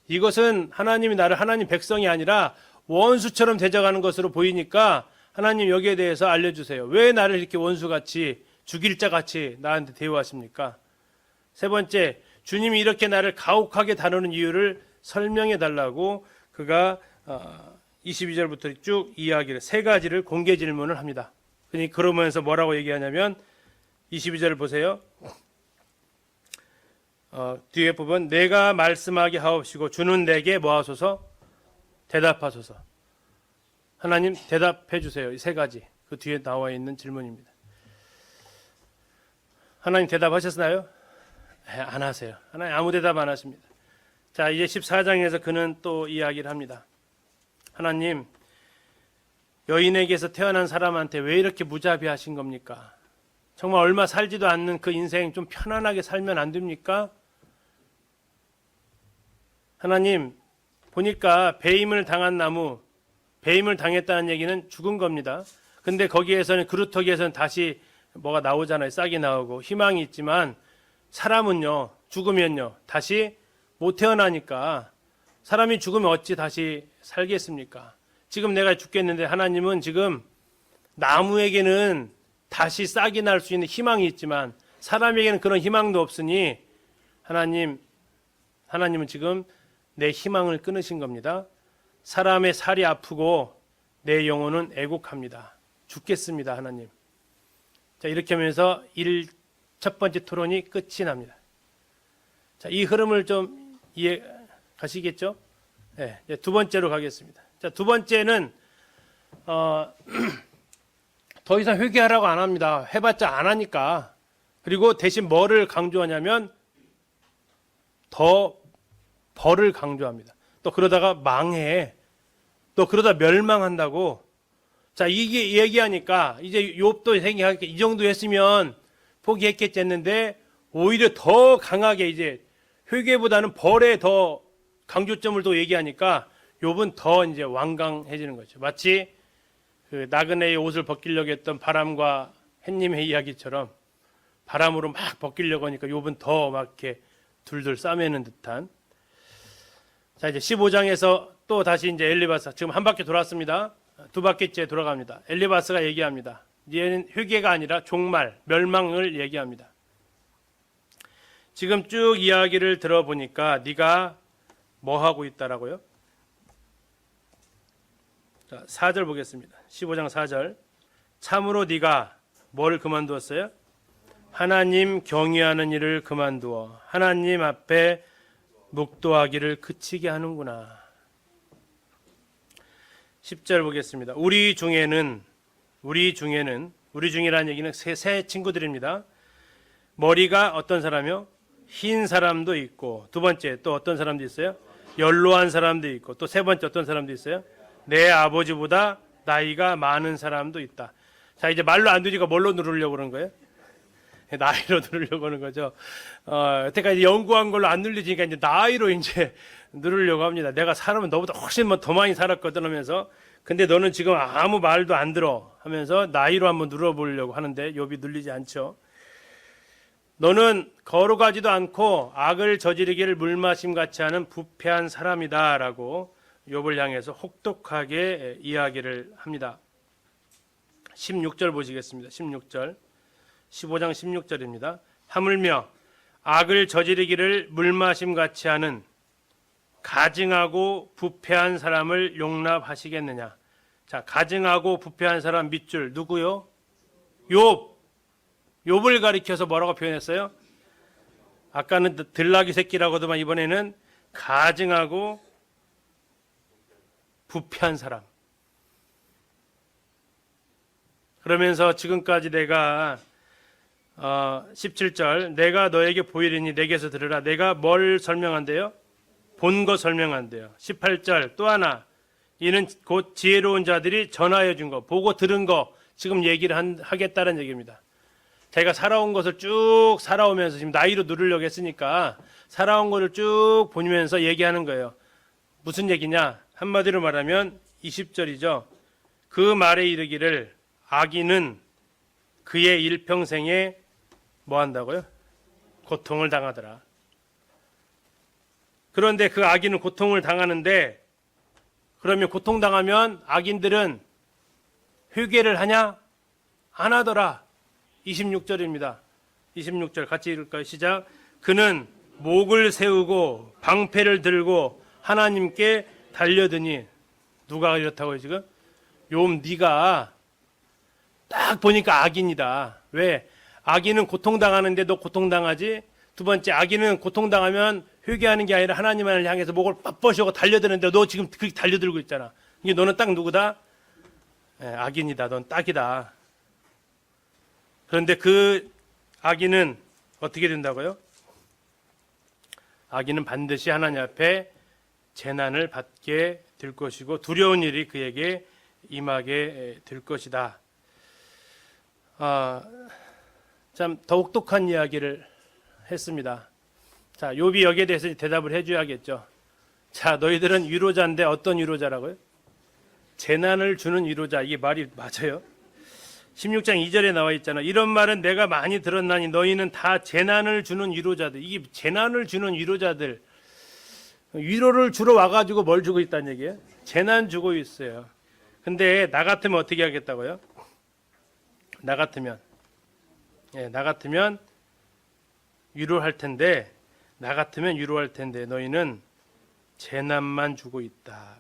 이것은 하나님이 나를 하나님 백성이 아니라 원수처럼 대적하는 것으로 보이니까 하나님 여기에 대해서 알려주세요. 왜 나를 이렇게 원수같이 죽일 자같이 나한테 대우하십니까? 세 번째, 주님이 이렇게 나를 가혹하게 다루는 이유를 설명해 달라고 그가 22절부터 쭉 이야기를 3가지를 공개 질문을 합니다. 그러면서 뭐라고 얘기하냐면 22절을 보세요. 뒤에 부분 내가 말씀하게 하옵시고 주는 내게 뭐 하소서? 대답하소서. 하나님 대답해 주세요. 이 3가지. 그 뒤에 나와 있는 질문입니다. 하나님 대답하셨나요? 안 하세요. 하나님 아무 대답 안 하십니다. 자, 이제 14장에서 그는 또 이야기를 합니다. 하나님, 여인에게서 태어난 사람한테 왜 이렇게 무자비하신 겁니까? 정말 얼마 살지도 않는 그 인생 좀 편안하게 살면 안 됩니까? 하나님, 보니까 배임을 당한 나무, 배임을 당했다는 얘기는 죽은 겁니다. 근데 거기에서는 그루터기에서는 다시 뭐가 나오잖아요. 싹이 나오고 희망이 있지만 사람은요, 죽으면요, 다시 못 태어나니까 사람이 죽으면 어찌 다시 살겠습니까? 지금 내가 죽겠는데 하나님은 지금 나무에게는 다시 싹이 날 수 있는 희망이 있지만 사람에게는 그런 희망도 없으니 하나님은 지금 내 희망을 끊으신 겁니다. 사람의 살이 아프고 내 영혼은 애곡합니다. 죽겠습니다, 하나님. 자, 이렇게 하면서 첫 번째 토론이 끝이 납니다. 자, 이 흐름을 좀 가시겠죠? 네, 이제 두 번째로 가겠습니다. 자, 두 번째는 더 이상 회개하라고 안 합니다. 해봤자 안 하니까. 그리고 대신 뭐를 강조하냐면 더 벌을 강조합니다. 또 그러다가 망해. 또 그러다 멸망한다고. 자, 이게 얘기하니까 이제 욥도 생각하니까 이 정도 했으면 포기했겠지 했는데 오히려 더 강하게 이제 회개보다는 벌에 더 강조점을 또 얘기하니까 욥은 더 이제 완강해지는 거죠. 마치 그 나그네의 옷을 벗기려고 했던 바람과 햇님의 이야기처럼 바람으로 막 벗기려고 하니까 욥은 더 막 이렇게 둘둘 싸매는 듯한. 자, 이제 15장에서 또 다시 이제 엘리바스 지금 한 바퀴 돌았습니다. 두 바퀴째 돌아갑니다. 엘리바스가 얘기합니다. 얘는 회개가 아니라 종말, 멸망을 얘기합니다. 지금 쭉 이야기를 들어보니까 네가 뭐 하고 있다라고요? 자, 4절 보겠습니다. 15장 4절. 참으로 네가 뭘 그만두었어요? 하나님 경외하는 일을 그만두어 하나님 앞에 묵도하기를 그치게 하는구나. 10절 보겠습니다. 우리 중이라는 얘기는 새 친구들입니다. 머리가 어떤 사람이요? 흰 사람도 있고, 두 번째 또 어떤 사람도 있어요? 연로한 사람도 있고, 또 세 번째 어떤 사람도 있어요? 내 아버지보다 나이가 많은 사람도 있다. 자, 이제 말로 안 되니까 뭘로 누르려고 그러는 거예요? 나이로 누르려고 하는 거죠. 여태까지 연구한 걸로 안 눌리니까 이제 나이로 이제 누르려고 합니다. 내가 사람은 너보다 훨씬 더 많이 살았거든 하면서, 근데 너는 지금 아무 말도 안 들어 하면서 나이로 한번 눌러보려고 하는데 욥이 눌리지 않죠. 너는 거룩하지도 않고 악을 저지르기를 물마심 같이 하는 부패한 사람이다라고 욥을 향해서 혹독하게 이야기를 합니다. 16절 보시겠습니다. 16절. 15장 16절입니다. 하물며 악을 저지르기를 물마심 같이 하는 가증하고 부패한 사람을 용납하시겠느냐. 자, 가증하고 부패한 사람 밑줄 누구요? 욥을 가리켜서 뭐라고 표현했어요? 아까는 들나귀 새끼라고도만 이번에는 가증하고 부패한 사람. 그러면서 지금까지 내가 17절 내가 너에게 보이리니 내게서 들으라. 내가 뭘 설명한대요? 본 거 설명한대요. 18절 또 하나 이는 곧 지혜로운 자들이 전하여 준 거, 보고 들은 거 지금 얘기를 하겠다는 얘기입니다. 자기가 살아온 것을 쭉 살아오면서 지금 나이로 누르려고 했으니까 살아온 것을 쭉 보면서 얘기하는 거예요. 무슨 얘기냐? 한마디로 말하면 20절이죠. 그 말에 이르기를 악인은 그의 일평생에 뭐 한다고요? 고통을 당하더라. 그런데 그 악인은 고통을 당하는데 그러면 고통당하면 악인들은 회개를 하냐? 안 하더라. 26절입니다. 26절 같이 읽을까요? 시작. 그는 목을 세우고 방패를 들고 하나님께 달려드니. 누가 이렇다고요 지금? 욥 네가 딱 보니까 악인이다. 왜? 악인은 고통당하는데 너 고통당하지? 두 번째, 악인은 고통당하면 회개하는 게 아니라 하나님을 향해서 목을 빳뻣이고 달려드는데 너 지금 그렇게 달려들고 있잖아. 이게 너는 딱 누구다? 악인이다. 넌 딱이다. 그런데 그 악인은 어떻게 된다고요? 악인은 반드시 하나님 앞에 재난을 받게 될 것이고 두려운 일이 그에게 임하게 될 것이다. 참 더욱독한 이야기를 했습니다. 자, 욥이 여기에 대해서 대답을 해줘야겠죠. 자, 너희들은 위로자인데 어떤 위로자라고요? 재난을 주는 위로자. 이게 말이 맞아요? 16장 2절에 나와 있잖아. 이런 말은 내가 많이 들었나니 너희는 다 재난을 주는 위로자들. 이게 재난을 주는 위로자들. 위로를 주러 와가지고 뭘 주고 있다는 얘기예요? 재난 주고 있어요. 근데 나 같으면 어떻게 하겠다고요? 나 같으면 위로할 텐데, 나 같으면 위로할 텐데 너희는 재난만 주고 있다.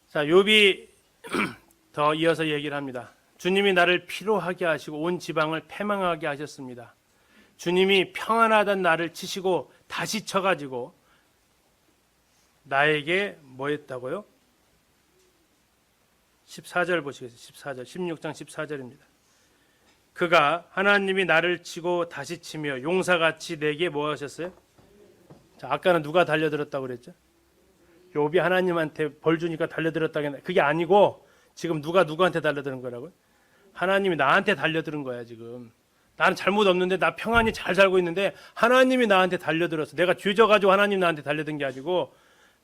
자, 욥이 더 이어서 얘기를 합니다. 주님이 나를 피로하게 하시고 온 지방을 패망하게 하셨습니다. 주님이 평안하던 나를 치시고 다시 쳐가지고 나에게 뭐 했다고요? 14절 보시겠어요? 14절, 16장 14절입니다. 그가 하나님이 나를 치고 다시 치며 용사같이 내게 뭐 하셨어요? 자, 아까는 누가 달려들었다고 그랬죠? 욥이 하나님한테 벌 주니까 달려들었다고 했는데 그게 아니고 지금 누가 누구한테 달려드는 거라고요? 하나님이 나한테 달려드는 거야 지금. 나는 잘못 없는데 나 평안히 잘 살고 있는데 하나님이 나한테 달려들었어. 내가 죄져가지고 하나님 나한테 달려든 게 아니고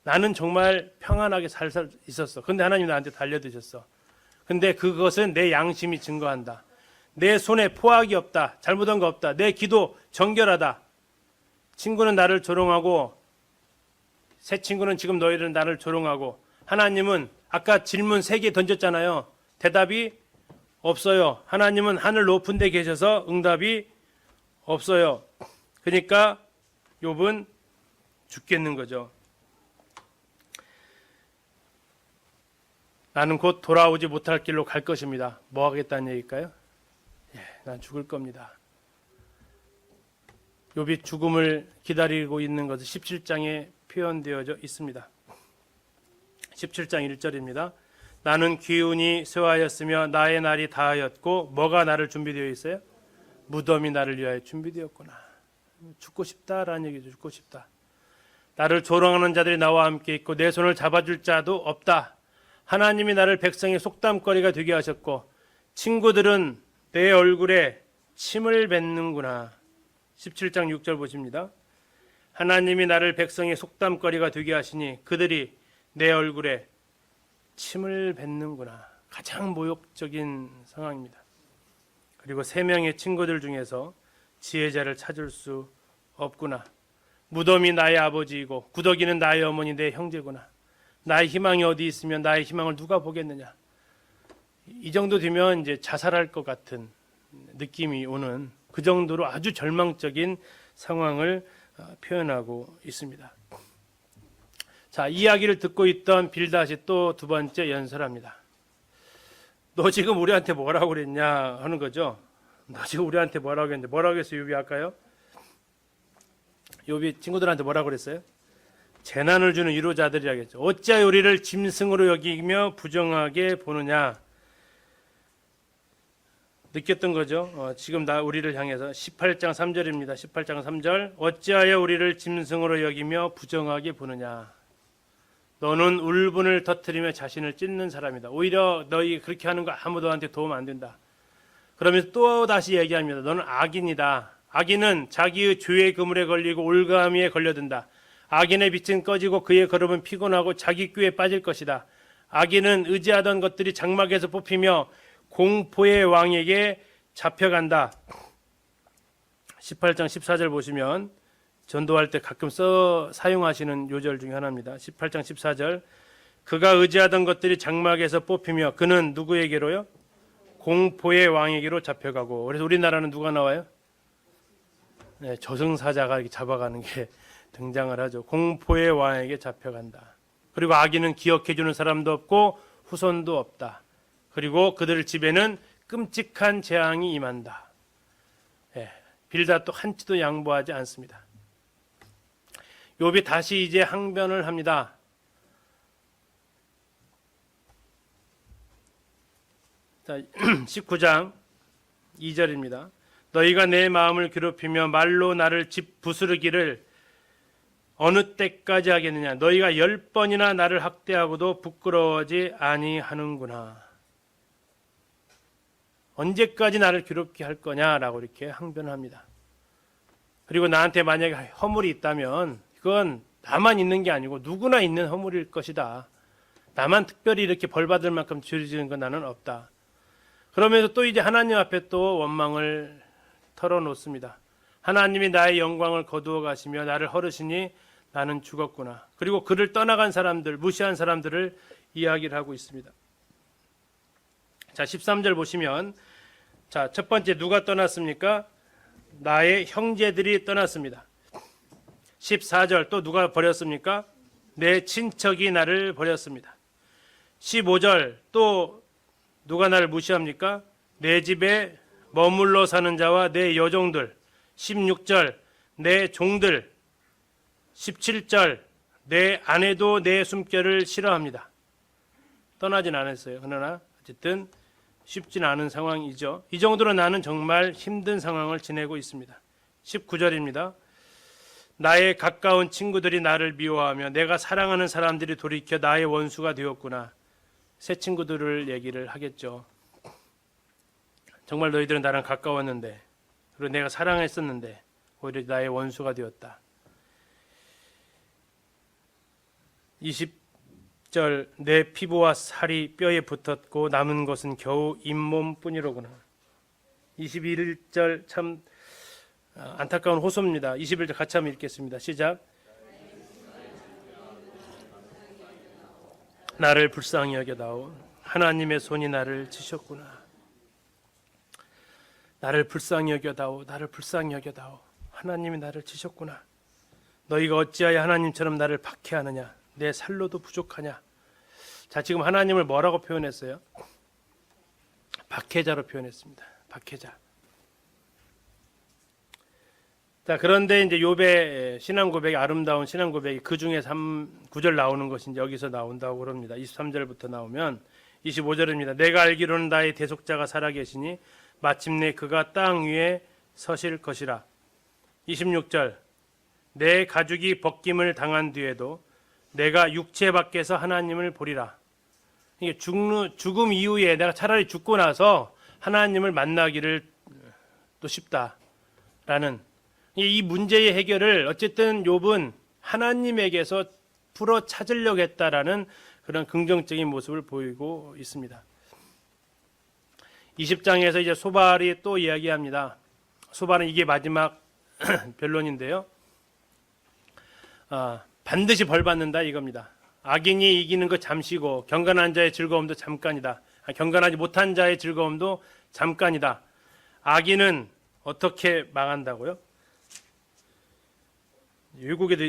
나는 정말 평안하게 잘 있었어. 근데 하나님 나한테 달려드셨어. 근데 그것은 내 양심이 증거한다. 내 손에 포악이 없다. 잘못한 거 없다. 내 기도 정결하다. 친구는 나를 조롱하고 새 친구는 지금 너희들은 나를 조롱하고 하나님은 아까 질문 3개 던졌잖아요. 대답이 없어요. 하나님은 하늘 높은 데 계셔서 응답이 없어요. 그러니까 욥은 죽겠는 거죠. 나는 곧 돌아오지 못할 길로 갈 것입니다. 뭐 하겠다는 얘기일까요? 난 죽을 겁니다. 욥이 죽음을 기다리고 있는 것은 17장에 표현되어져 있습니다. 17장 1절입니다. 나는 기운이 쇠하였으며 나의 날이 다하였고 뭐가 나를 준비되어 있어요? 무덤이 나를 위하여 준비되었구나. 죽고 싶다라는 얘기죠. 죽고 싶다. 나를 조롱하는 자들이 나와 함께 있고 내 손을 잡아줄 자도 없다. 하나님이 나를 백성의 속담거리가 되게 하셨고 친구들은 내 얼굴에 침을 뱉는구나. 17장 6절 보십니다. 하나님이 나를 백성의 속담거리가 되게 하시니 그들이 내 얼굴에 침을 뱉는구나. 가장 모욕적인 상황입니다. 그리고 3명의 친구들 중에서 지혜자를 찾을 수 없구나. 무덤이 나의 아버지이고 구더기는 나의 어머니 내 형제구나. 나의 희망이 어디 있으면 나의 희망을 누가 보겠느냐. 이 정도 되면 이제 자살할 것 같은 느낌이 오는 그 정도로 아주 절망적인 상황을 표현하고 있습니다. 자, 이야기를 듣고 있던 빌닷이 또 두 번째 연설합니다. 너 지금 우리한테 뭐라고 그랬냐 하는 거죠. 너 지금 우리한테 뭐라고 했는데 뭐라고 했어요? 욥이 할까요? 욥이 친구들한테 뭐라고 그랬어요? 재난을 주는 위로자들이라겠죠. 어찌하여 우리를 짐승으로 여기며 부정하게 보느냐. 느꼈던 거죠. 지금 우리를 향해서 18장 3절입니다. 18장 3절. 어찌하여 우리를 짐승으로 여기며 부정하게 보느냐. 너는 울분을 터뜨리며 자신을 찢는 사람이다. 오히려 너희 그렇게 하는 거 아무도 너한테 도움 안 된다. 그러면서 또 다시 얘기합니다. 너는 악인이다. 악인은 자기의 죄의 그물에 걸리고 올가미에 걸려든다. 악인의 빛은 꺼지고 그의 걸음은 피곤하고 자기 꾀에 빠질 것이다. 악인은 의지하던 것들이 장막에서 뽑히며 공포의 왕에게 잡혀간다. 18장 14절 보시면 전도할 때 가끔 사용하시는 요절 중에 하나입니다. 18장 14절. 그가 의지하던 것들이 장막에서 뽑히며 그는 누구에게로요? 공포의 왕에게로 잡혀가고. 그래서 우리나라는 누가 나와요? 네, 저승사자가 이렇게 잡아가는 게 등장을 하죠. 공포의 왕에게 잡혀간다. 그리고 악인은 기억해주는 사람도 없고 후손도 없다. 그리고 그들 집에는 끔찍한 재앙이 임한다. 빌닷도 한치도 양보하지 않습니다. 욥이 다시 이제 항변을 합니다. 자, 19장 2절입니다. 너희가 내 마음을 괴롭히며 말로 나를 부스르기를 어느 때까지 하겠느냐. 너희가 10번이나 나를 학대하고도 부끄러워하지 아니하는구나. 언제까지 나를 괴롭게 할 거냐라고 이렇게 항변합니다. 그리고 나한테 만약에 허물이 있다면 그건 나만 있는 게 아니고 누구나 있는 허물일 것이다. 나만 특별히 이렇게 벌받을 만큼 죄를 지은 건 나는 없다. 그러면서 또 이제 하나님 앞에 또 원망을 털어놓습니다. 하나님이 나의 영광을 거두어 가시며 나를 허르시니 나는 죽었구나. 그리고 그를 떠나간 사람들, 무시한 사람들을 이야기를 하고 있습니다. 자, 13절 보시면, 자, 첫 번째 누가 떠났습니까? 나의 형제들이 떠났습니다. 14절 또 누가 버렸습니까? 내 친척이 나를 버렸습니다. 15절 또 누가 나를 무시합니까? 내 집에 머물러 사는 자와 내 여종들. 16절 내 종들. 17절 내 아내도 내 숨결을 싫어합니다. 떠나진 않았어요. 그러나 어쨌든 쉽진 않은 상황이죠. 이 정도로 나는 정말 힘든 상황을 지내고 있습니다. 19절입니다. 나의 가까운 친구들이 나를 미워하며 내가 사랑하는 사람들이 돌이켜 나의 원수가 되었구나. 새 친구들을 얘기를 하겠죠. 정말 너희들은 나랑 가까웠는데 그리고 내가 사랑했었는데 오히려 나의 원수가 되었다. 20절 내 피부와 살이 뼈에 붙었고 남은 것은 겨우 잇몸뿐이로구나. 21절 참 안타까운 호소입니다. 21절 같이 한번 읽겠습니다. 시작. 나를 불쌍히 여겨다오. 하나님의 손이 나를 치셨구나. 나를 불쌍히 여겨다오. 나를 불쌍히 여겨다오. 하나님이 나를 치셨구나. 너희가 어찌하여 하나님처럼 나를 박해하느냐. 내 살로도 부족하냐. 자, 지금 하나님을 뭐라고 표현했어요? 박해자로 표현했습니다. 박해자. 자, 그런데 이제 욥의 신앙 고백이 아름다운 신앙 고백이 그 중에 9절 나오는 것이 이제 여기서 나온다고 그럽니다. 23절부터 나오면 25절입니다. 내가 알기로는 나의 대속자가 살아계시니 마침내 그가 땅 위에 서실 것이라. 26절 내 가죽이 벗김을 당한 뒤에도 내가 육체 밖에서 하나님을 보리라. 이게 죽음 이후에 내가 차라리 죽고 나서 하나님을 만나기를 또 쉽다라는 이 문제의 해결을 어쨌든 욥은 하나님에게서 풀어 찾으려고 했다라는 그런 긍정적인 모습을 보이고 있습니다. 20장에서 이제 소발이 또 이야기합니다. 소발은 이게 마지막 변론인데요. 반드시 벌 받는다 이겁니다. 악인이 이기는 것 잠시고 경건한 자의 즐거움도 잠깐이다. 경건하지 못한 자의 즐거움도 잠깐이다. 악인은 어떻게 망한다고요? 외국에도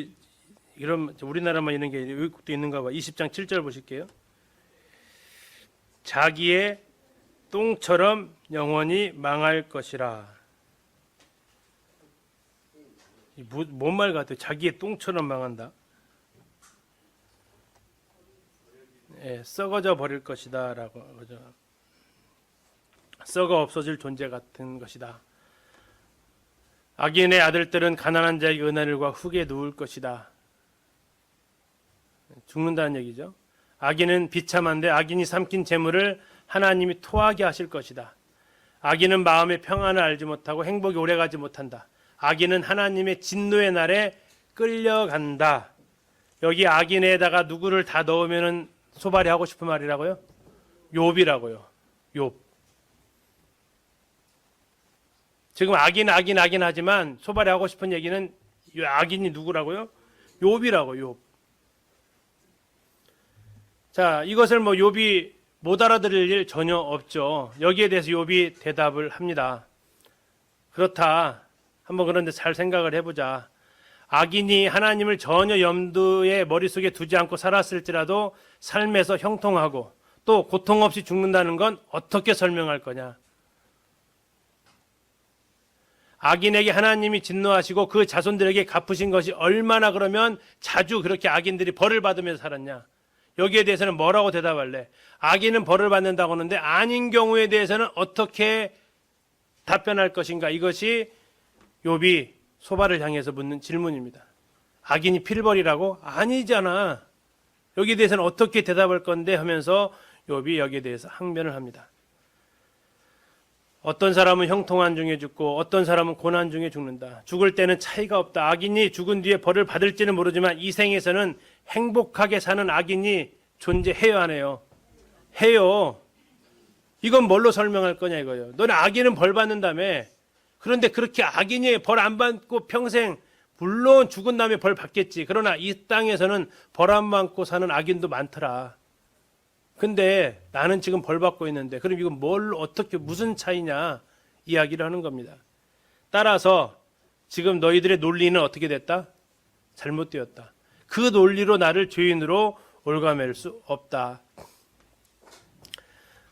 이런 우리나라만 있는 게 외국도 있는가 봐. 20장 7절 보실게요. 자기의 똥처럼 영원히 망할 것이라. 뭔 말 같아요? 자기의 똥처럼 망한다. 예, 썩어져 버릴 것이다라고 그죠? 썩어 없어질 존재 같은 것이다. 악인의 아들들은 가난한 자에게 은혜를과 흙에 누울 것이다. 죽는다는 얘기죠. 악인은 비참한데 악인이 삼킨 재물을 하나님이 토하게 하실 것이다. 악인은 마음의 평안을 알지 못하고 행복이 오래가지 못한다. 악인은 하나님의 진노의 날에 끌려간다. 여기 악인에다가 누구를 다 넣으면은 소발이 하고 싶은 말이라고요? 욥이라고요. 욥. 지금 악인 하지만 소발이 하고 싶은 얘기는 악인이 누구라고요? 욥이라고 욥. 자, 이것을 뭐 욥이 못 알아들을 일 전혀 없죠. 여기에 대해서 욥이 대답을 합니다. 그렇다. 한번 그런데 잘 생각을 해보자. 악인이 하나님을 전혀 염두에 머릿속에 두지 않고 살았을지라도 삶에서 형통하고 또 고통 없이 죽는다는 건 어떻게 설명할 거냐? 악인에게 하나님이 진노하시고 그 자손들에게 갚으신 것이 얼마나 그러면 자주 그렇게 악인들이 벌을 받으면서 살았냐? 여기에 대해서는 뭐라고 대답할래? 악인은 벌을 받는다고 하는데 아닌 경우에 대해서는 어떻게 답변할 것인가? 이것이 욥이 소발을 향해서 묻는 질문입니다. 악인이 피를 버리라고? 아니잖아. 여기에 대해서는 어떻게 대답할 건데 하면서 욥이 여기에 대해서 항변을 합니다. 어떤 사람은 형통한 중에 죽고 어떤 사람은 고난 중에 죽는다. 죽을 때는 차이가 없다. 악인이 죽은 뒤에 벌을 받을지는 모르지만 이 생에서는 행복하게 사는 악인이 존재해야 하네요. 해요. 이건 뭘로 설명할 거냐 이거예요. 너는 악인은 벌 받는다며. 그런데 그렇게 악인이 벌 안 받고 평생 물론 죽은 다음에 벌 받겠지. 그러나 이 땅에서는 벌 안 받고 사는 악인도 많더라. 근데 나는 지금 벌 받고 있는데 그럼 이건 뭘 어떻게 무슨 차이냐 이야기를 하는 겁니다. 따라서 지금 너희들의 논리는 어떻게 됐다? 잘못되었다. 그 논리로 나를 죄인으로 올가맬 수 없다.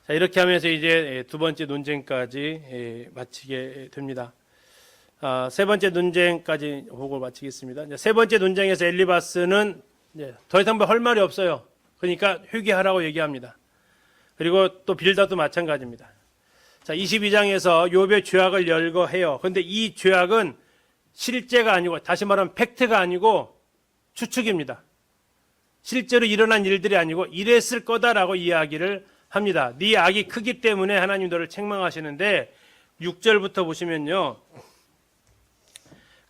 자, 이렇게 하면서 이제 두 번째 논쟁까지 마치게 됩니다. 세 번째 논쟁까지 보고 마치겠습니다. 이제 세 번째 논쟁에서 엘리바스는 더 이상 할 말이 없어요. 그러니까 회개하라고 얘기합니다. 그리고 또 빌다도 마찬가지입니다. 자, 22장에서 욥의 죄악을 열거해요. 그런데 이 죄악은 실제가 아니고, 다시 말하면 팩트가 아니고 추측입니다. 실제로 일어난 일들이 아니고 이랬을 거다라고 이야기를 합니다. 네 악이 크기 때문에 하나님 너를 책망하시는데 6절부터 보시면요.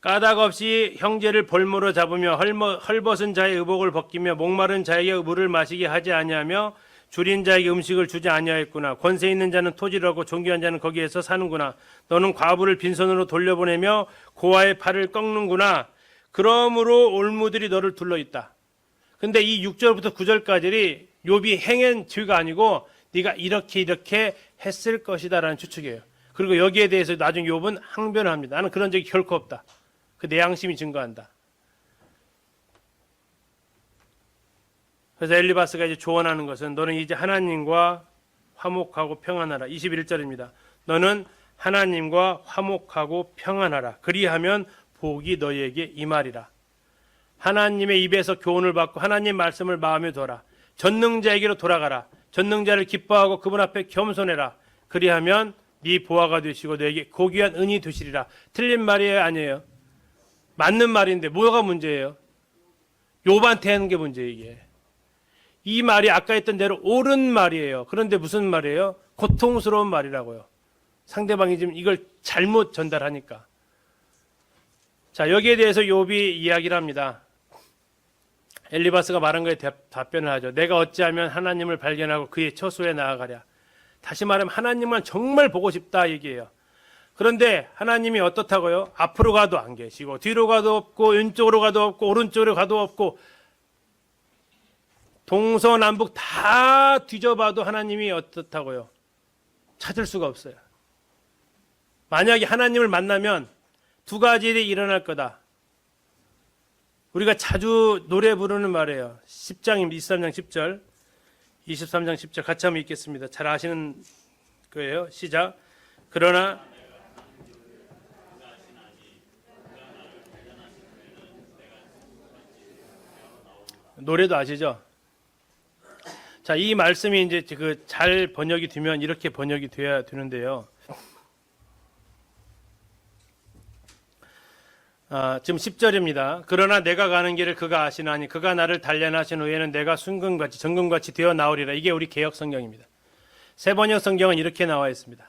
까닭 없이 형제를 볼모로 잡으며 헐벗은 자의 의복을 벗기며 목마른 자에게 물을 마시게 하지 아니하며 줄인 자에게 음식을 주지 아니하였구나. 권세 있는 자는 토지를 얻고 존귀한 자는 거기에서 사는구나. 너는 과부를 빈손으로 돌려보내며 고아의 팔을 꺾는구나. 그러므로 올무들이 너를 둘러있다. 근데 이 6절부터 9절까지 욥이 행한 죄가 아니고 네가 이렇게 했을 것이다라는 추측이에요. 그리고 여기에 대해서 나중에 욥은 항변을 합니다. 나는 그런 적이 결코 없다. 그 내 양심이 증거한다. 그래서 엘리바스가 이제 조언하는 것은 너는 이제 하나님과 화목하고 평안하라. 21절입니다. 너는 하나님과 화목하고 평안하라. 그리하면 복이 너희에게 임하리라. 하나님의 입에서 교훈을 받고 하나님 말씀을 마음에 둬라. 전능자에게로 돌아가라. 전능자를 기뻐하고 그분 앞에 겸손해라. 그리하면 네 보화가 되시고 너에게 고귀한 은이 되시리라. 틀린 말이에요, 아니에요? 맞는 말인데 뭐가 문제예요? 욥한테 하는 게 문제예요, 이게. 이 말이 아까 했던 대로 옳은 말이에요. 그런데 무슨 말이에요? 고통스러운 말이라고요. 상대방이 지금 이걸 잘못 전달하니까. 자, 여기에 대해서 욥이 이야기를 합니다. 엘리바스가 말한 거에 답변을 하죠. 내가 어찌하면 하나님을 발견하고 그의 처소에 나아가랴. 다시 말하면 하나님만 정말 보고 싶다 얘기예요. 그런데 하나님이 어떻다고요? 앞으로 가도 안 계시고 뒤로 가도 없고 왼쪽으로 가도 없고 오른쪽으로 가도 없고 동서남북 다 뒤져봐도 하나님이 어떻다고요? 찾을 수가 없어요. 만약에 하나님을 만나면 두 가지 일이 일어날 거다. 우리가 자주 노래 부르는 말이에요. 10장입니다. 23장 10절. 23장 10절 같이 한번 읽겠습니다. 잘 아시는 거예요. 시작. 그러나 노래도 아시죠? 자, 이 말씀이 이제 그 잘 번역이 되면 이렇게 번역이 돼야 되는데요. 지금 10절입니다. 그러나 내가 가는 길을 그가 아시나니 그가 나를 단련하신 후에는 내가 순금같이 정금같이 되어 나오리라. 이게 우리 개역 성경입니다. 새 번역 성경은 이렇게 나와 있습니다.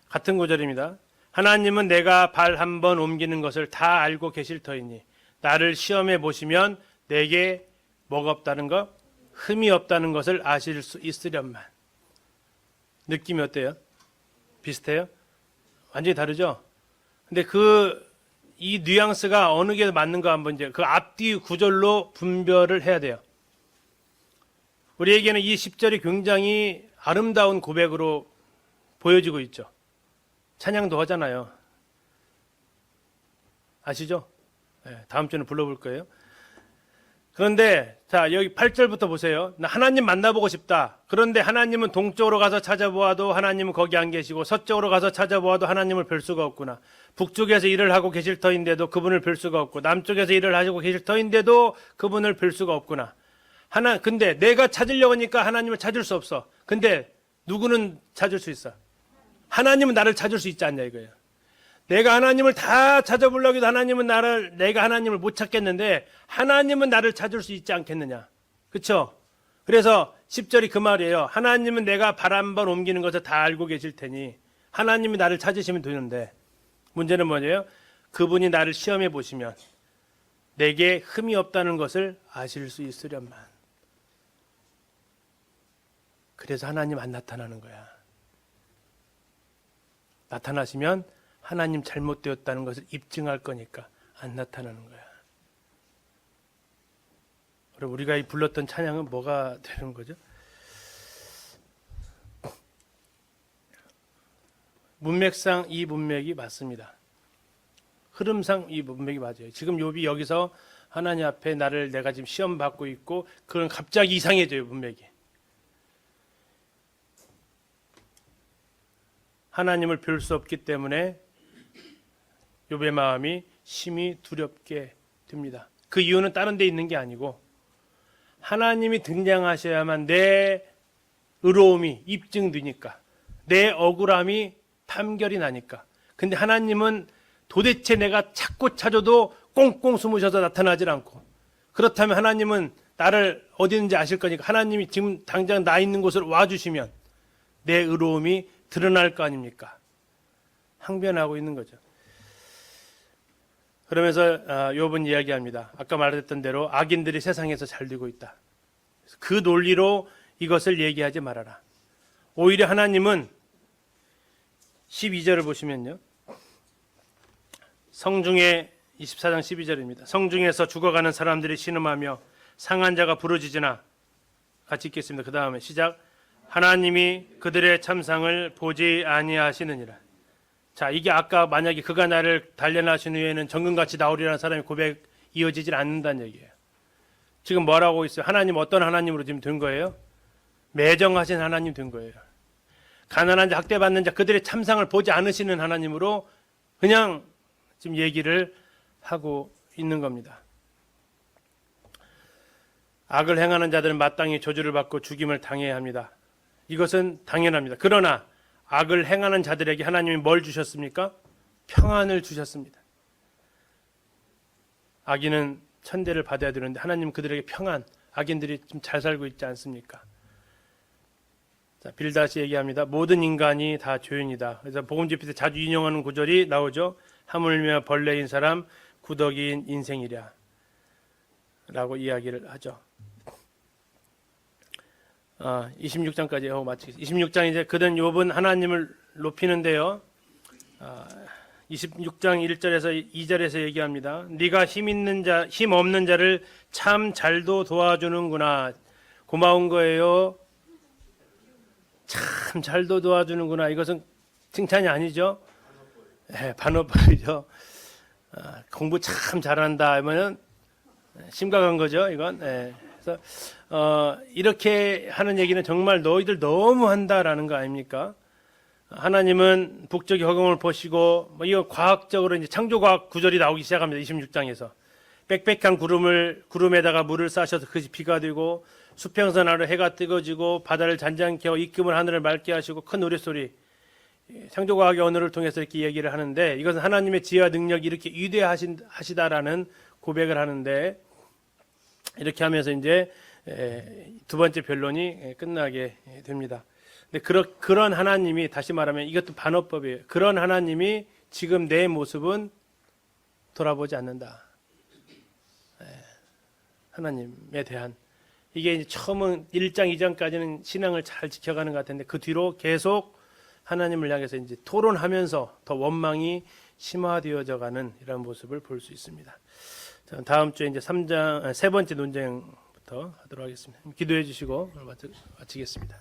같은 구절입니다. 하나님은 내가 발 한 번 옮기는 것을 다 알고 계실 터이니 나를 시험해 보시면 내게 뭐가 없다는 것? 흠이 없다는 것을 아실 수 있으련만. 느낌이 어때요? 비슷해요? 완전히 다르죠? 근데 이 뉘앙스가 어느 게 맞는가 한번 이제 그 앞뒤 구절로 분별을 해야 돼요. 우리에게는 이 10절이 굉장히 아름다운 고백으로 보여지고 있죠. 찬양도 하잖아요. 아시죠? 네, 다음 주에는 불러볼 거예요. 그런데 자, 여기 8절부터 보세요. 나 하나님 만나보고 싶다. 그런데 하나님은 동쪽으로 가서 찾아보아도 하나님은 거기 안 계시고 서쪽으로 가서 찾아보아도 하나님을 뵐 수가 없구나. 북쪽에서 일을 하고 계실 터인데도 그분을 뵐 수가 없고 남쪽에서 일을 하시고 계실 터인데도 그분을 뵐 수가 없구나. 근데 내가 찾으려고 하니까 하나님을 찾을 수 없어. 근데 누구는 찾을 수 있어? 하나님은 나를 찾을 수 있지 않냐 이거예요. 내가 하나님을 다 찾아보려고 해도 내가 하나님을 못 찾겠는데 하나님은 나를 찾을 수 있지 않겠느냐. 그렇죠? 그래서 10절이 그 말이에요. 하나님은 내가 발 한 번 옮기는 것을 다 알고 계실 테니 하나님이 나를 찾으시면 되는데 문제는 뭐냐요? 그분이 나를 시험해 보시면 내게 흠이 없다는 것을 아실 수 있으련만. 그래서 하나님 안 나타나는 거야. 나타나시면 하나님 잘못되었다는 것을 입증할 거니까 안 나타나는 거야. 그럼 우리가 불렀던 찬양은 뭐가 되는 거죠? 문맥상 이 문맥이 맞습니다. 흐름상 이 문맥이 맞아요. 지금 욥이 여기서 하나님 앞에 내가 지금 시험 받고 있고 그런 갑자기 이상해져요, 문맥이. 하나님을 뵐 수 없기 때문에 욥의 마음이 심히 두렵게 됩니다. 그 이유는 다른 데 있는 게 아니고 하나님이 등장하셔야만 내 의로움이 입증되니까, 내 억울함이 판결이 나니까. 근데 하나님은 도대체 내가 찾고 찾아도 꽁꽁 숨으셔서 나타나질 않고, 그렇다면 하나님은 나를 어디 있는지 아실 거니까 하나님이 지금 당장 나 있는 곳으로 와주시면 내 의로움이 드러날 거 아닙니까? 항변하고 있는 거죠. 그러면서 욥은 이야기합니다. 아까 말했던 대로 악인들이 세상에서 잘 되고 있다. 그 논리로 이것을 얘기하지 말아라. 오히려 하나님은 12절을 보시면요, 성중에 24장 12절입니다. 성중에서 죽어가는 사람들이 신음하며 상한 자가 부르짖으나, 같이 읽겠습니다. 그 다음에 시작. 하나님이 그들의 참상을 보지 아니하시느니라. 자, 이게 아까 만약에 그가 나를 단련하신 후에는 정금같이 나오리라는 사람의 고백 이어지질 않는다는 얘기예요. 지금 뭐라고 있어요? 하나님 어떤 하나님으로 지금 된 거예요? 매정하신 하나님 된 거예요. 가난한 자, 학대받는 자, 그들의 참상을 보지 않으시는 하나님으로 그냥 지금 얘기를 하고 있는 겁니다. 악을 행하는 자들은 마땅히 저주를 받고 죽임을 당해야 합니다. 이것은 당연합니다. 그러나 악을 행하는 자들에게 하나님이 뭘 주셨습니까? 평안을 주셨습니다. 악인은 천대를 받아야 되는데 하나님 그들에게 평안, 악인들이 좀 잘 살고 있지 않습니까? 자, 빌다시 얘기합니다. 모든 인간이 다 죄인이다. 그래서 복음집회 때 자주 인용하는 구절이 나오죠. 하물며 벌레인 사람 구더기인 인생이랴 라고 이야기를 하죠. 26장까지 하고 마치겠습니다. 26장 이제 그든 욥은 하나님을 높이는데요. 26장 1절에서 2절에서 얘기합니다. 네가 힘 있는 자, 힘 없는 자를 참 잘도 도와주는구나. 고마운 거예요. 참 잘도 도와주는구나. 이것은 칭찬이 아니죠. 네, 반어법이죠. 공부 참 잘한다 하면은 심각한 거죠. 이건. 네. 그래서 이렇게 하는 얘기는 정말 너희들 너무 한다라는 거 아닙니까? 하나님은 북쪽의 허공을 보시고, 이거 과학적으로 이제 창조과학 구절이 나오기 시작합니다. 26장에서 빽빽한 구름에다가 물을 싸셔서 그것이 비가 되고, 수평선 아래 해가 뜨거지고, 바다를 잔잔케 하고 입금을 하늘을 맑게 하시고, 큰 노랫소리. 창조과학의 언어를 통해서 이렇게 얘기를 하는데, 이것은 하나님의 지혜와 능력이 이렇게 위대하시다라는 고백을 하는데, 이렇게 하면서 이제 두 번째 변론이 끝나게 됩니다. 근데 그런 하나님이, 다시 말하면 이것도 반어법이에요. 그런 하나님이 지금 내 모습은 돌아보지 않는다. 하나님에 대한, 이게 이제 처음은 1장, 2장까지는 신앙을 잘 지켜가는 것 같은데 그 뒤로 계속 하나님을 향해서 이제 토론하면서 더 원망이 심화되어져 가는 이런 모습을 볼 수 있습니다. 자, 다음 주에 이제 세 번째 논쟁부터 하도록 하겠습니다. 기도해 주시고 마치겠습니다.